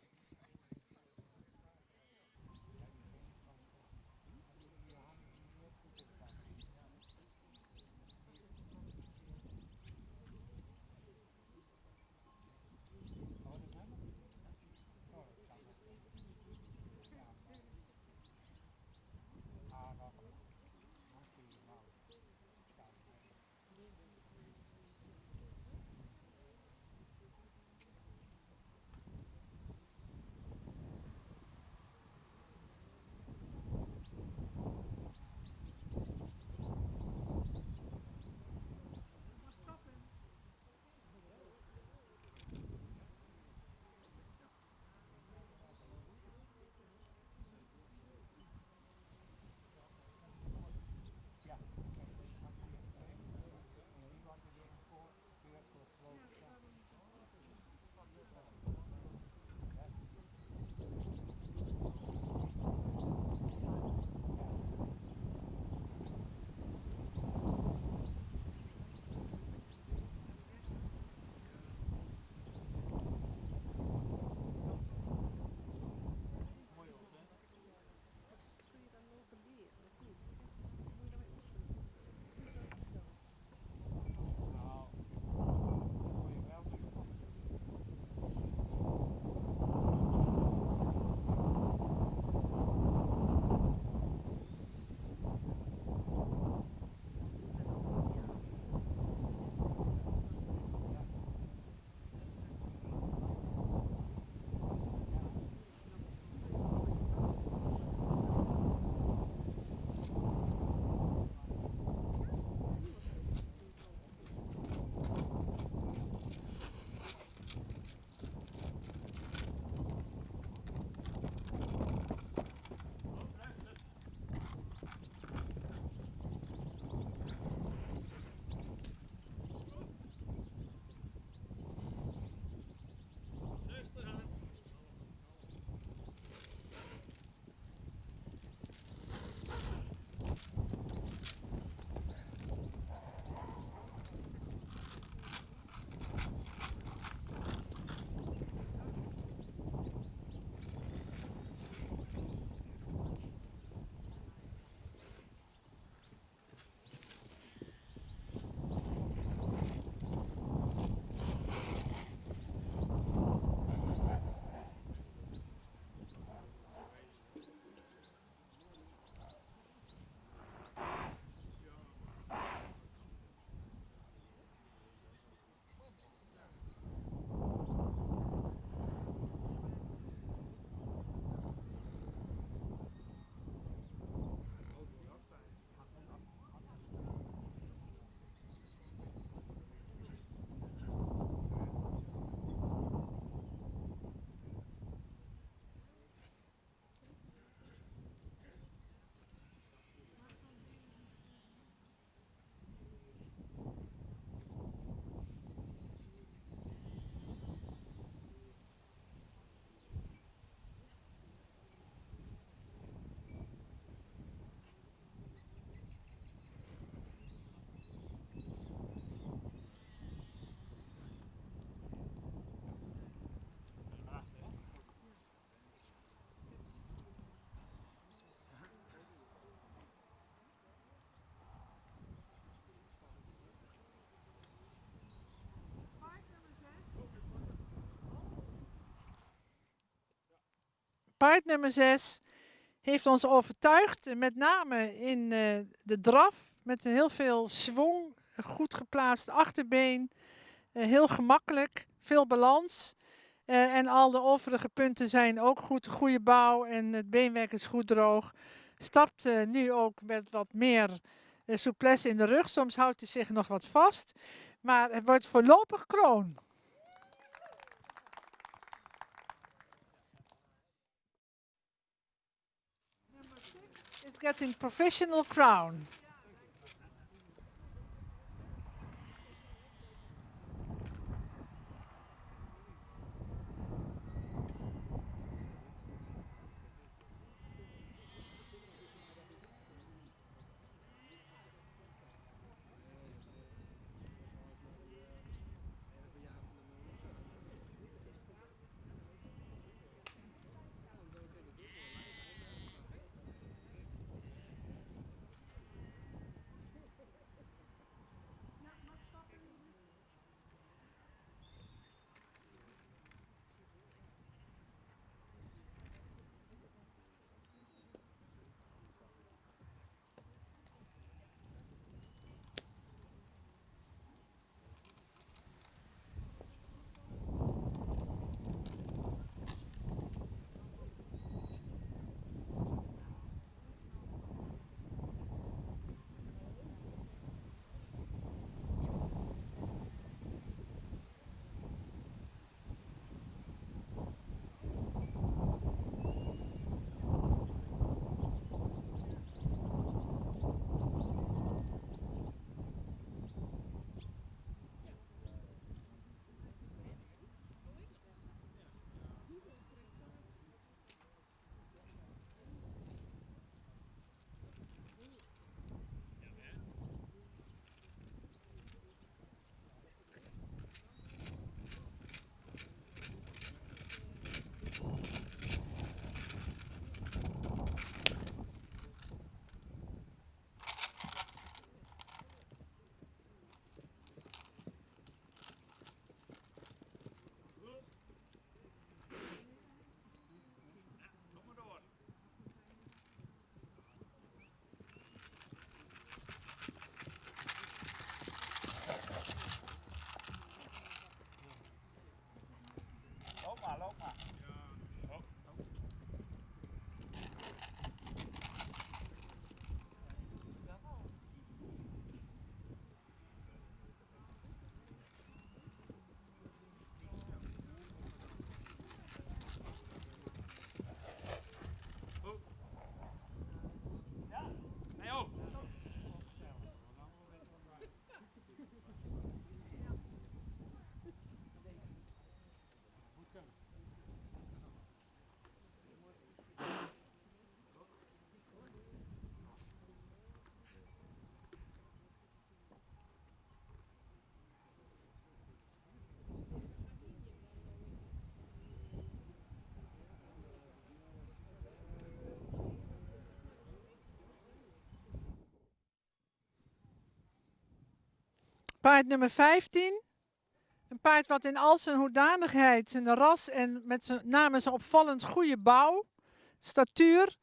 Speaker 1: Paard nummer 6 heeft ons overtuigd, met name in de draf, met heel veel zwong, goed geplaatst achterbeen, heel gemakkelijk, veel balans. En al de overige punten zijn ook goed. Goede bouw en het beenwerk is goed droog. Stapt nu ook met wat meer souplesse in de rug. Soms houdt hij zich nog wat vast. Maar het wordt voorlopig kroon. It's getting professional crown.
Speaker 2: Loop maar. Ja, nee oh.
Speaker 1: Paard nummer 15. Een paard wat in al zijn hoedanigheid, zijn ras en met name zijn opvallend goede bouw, statuur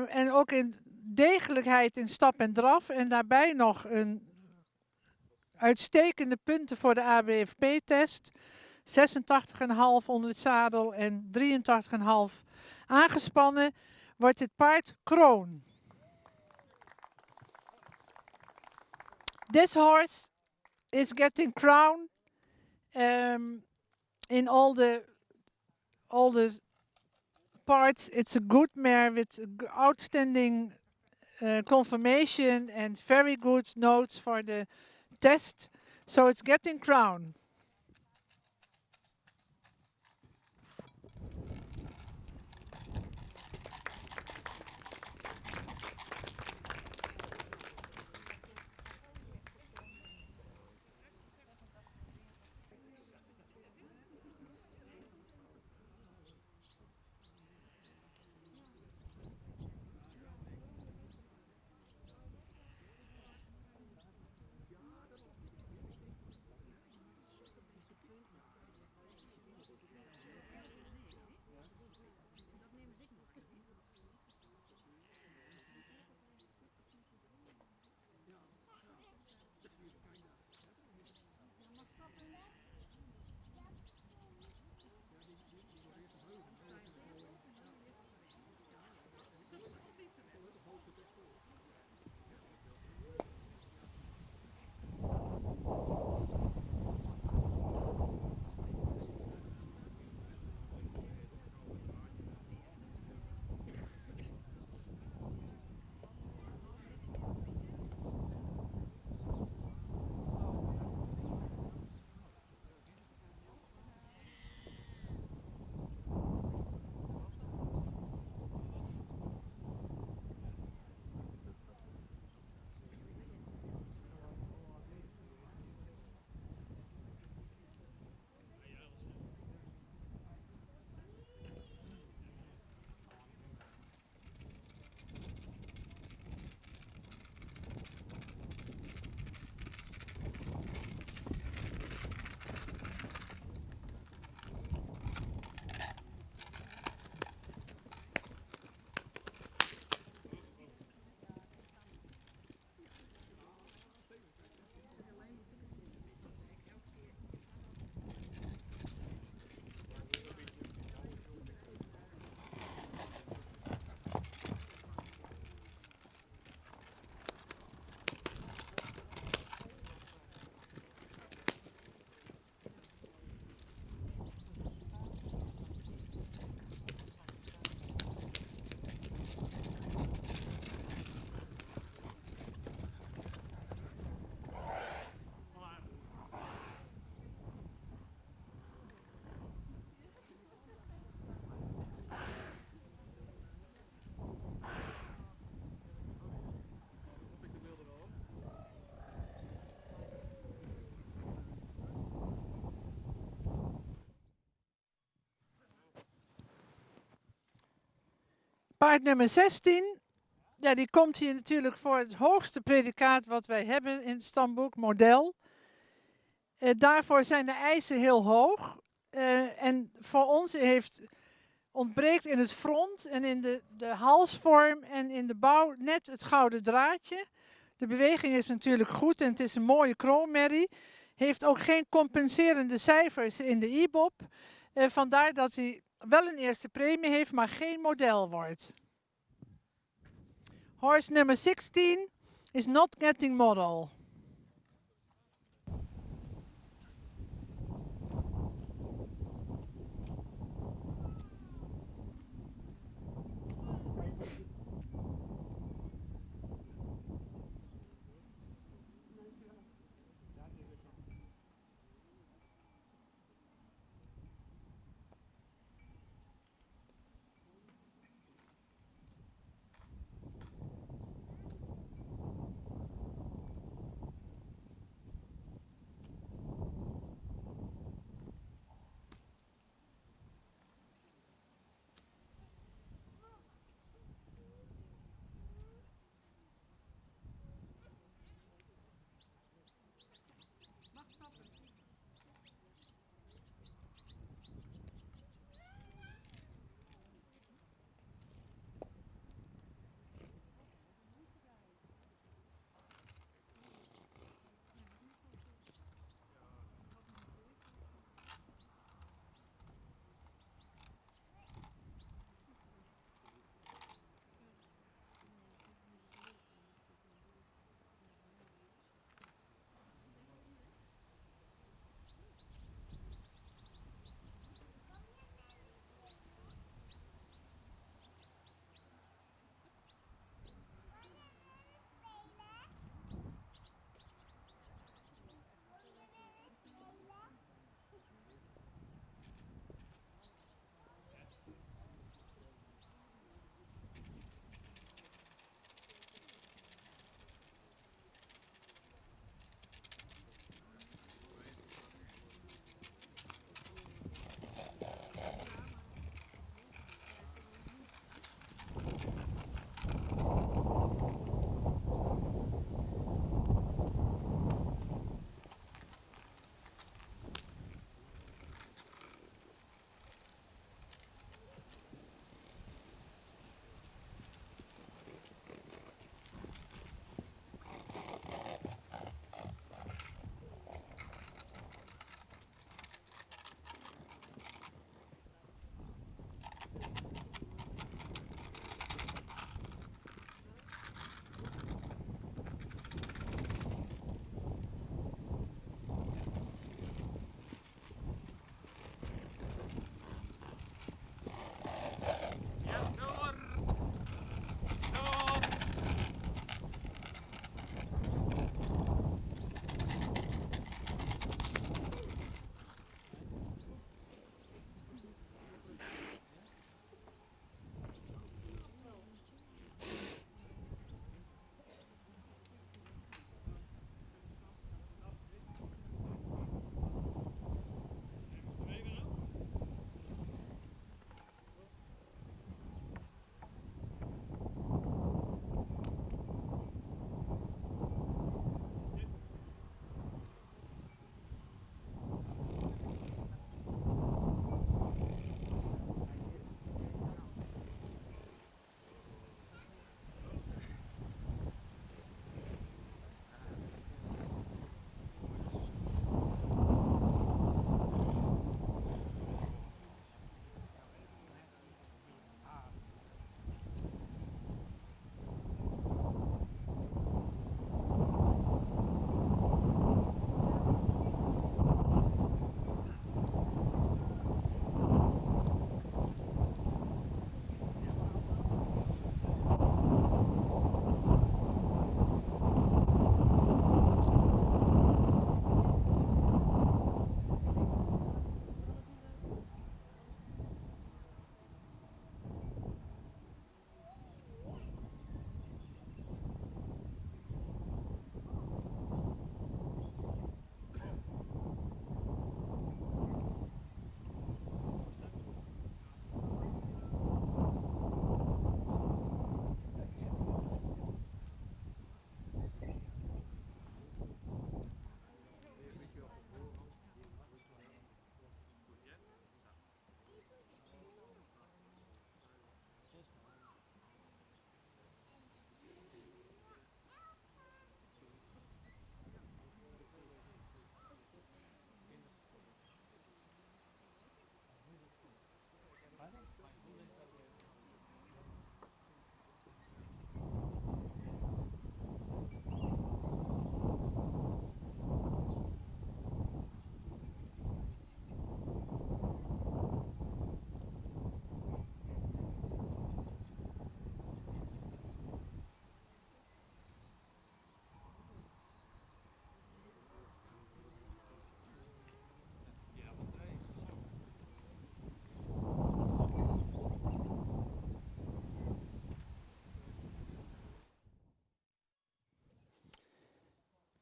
Speaker 1: en ook in degelijkheid in stap en draf en daarbij nog een uitstekende punten voor de ABFP-test. 86,5 onder het zadel en 83,5 aangespannen, wordt het paard kroon. This horse is getting crown in all the parts. It's a good mare with outstanding conformation and very good notes for the test. So it's getting crown. Paard nummer 16, ja, die komt hier natuurlijk voor het hoogste predicaat wat wij hebben in het stamboek, model. Daarvoor zijn de eisen heel hoog. En voor ons ontbreekt in het front en in de halsvorm en in de bouw net het gouden draadje. De beweging is natuurlijk goed en het is een mooie kroonmerrie. Heeft ook geen compenserende cijfers in de IBOP. Vandaar dat hij wel een eerste premie heeft, maar geen model wordt. Horse number 16 is not getting model.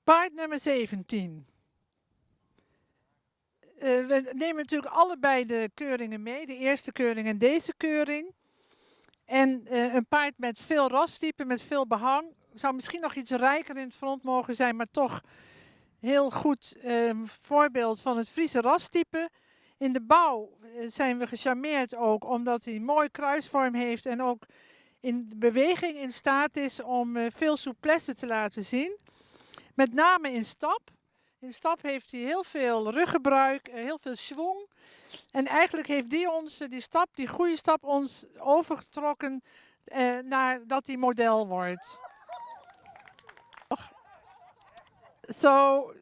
Speaker 1: Paard nummer 17. We nemen natuurlijk allebei de keuringen mee. De eerste keuring en deze keuring. En een paard met veel rastypen, met veel behang. Zou misschien nog iets rijker in het front mogen zijn, maar toch heel goed voorbeeld van het Friese rastype. In de bouw zijn we gecharmeerd ook omdat hij een mooi kruisvorm heeft en ook in de beweging in staat is om veel souplesse te laten zien. Met name in stap. In stap heeft hij heel veel ruggebruik, heel veel schwung. En eigenlijk heeft die goede stap ons overgetrokken naar dat hij model wordt. So,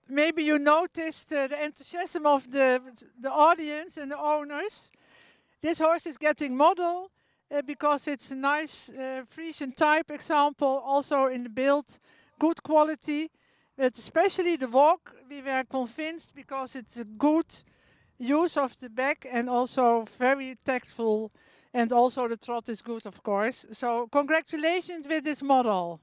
Speaker 1: maybe you noticed the enthusiasm of the audience and the owners. This horse is getting model because it's a nice Frisian type example, also in the build, good quality. But especially the walk, we were convinced because it's a good use of the back and also very tactful, and also the trot is good, of course. So congratulations with this model.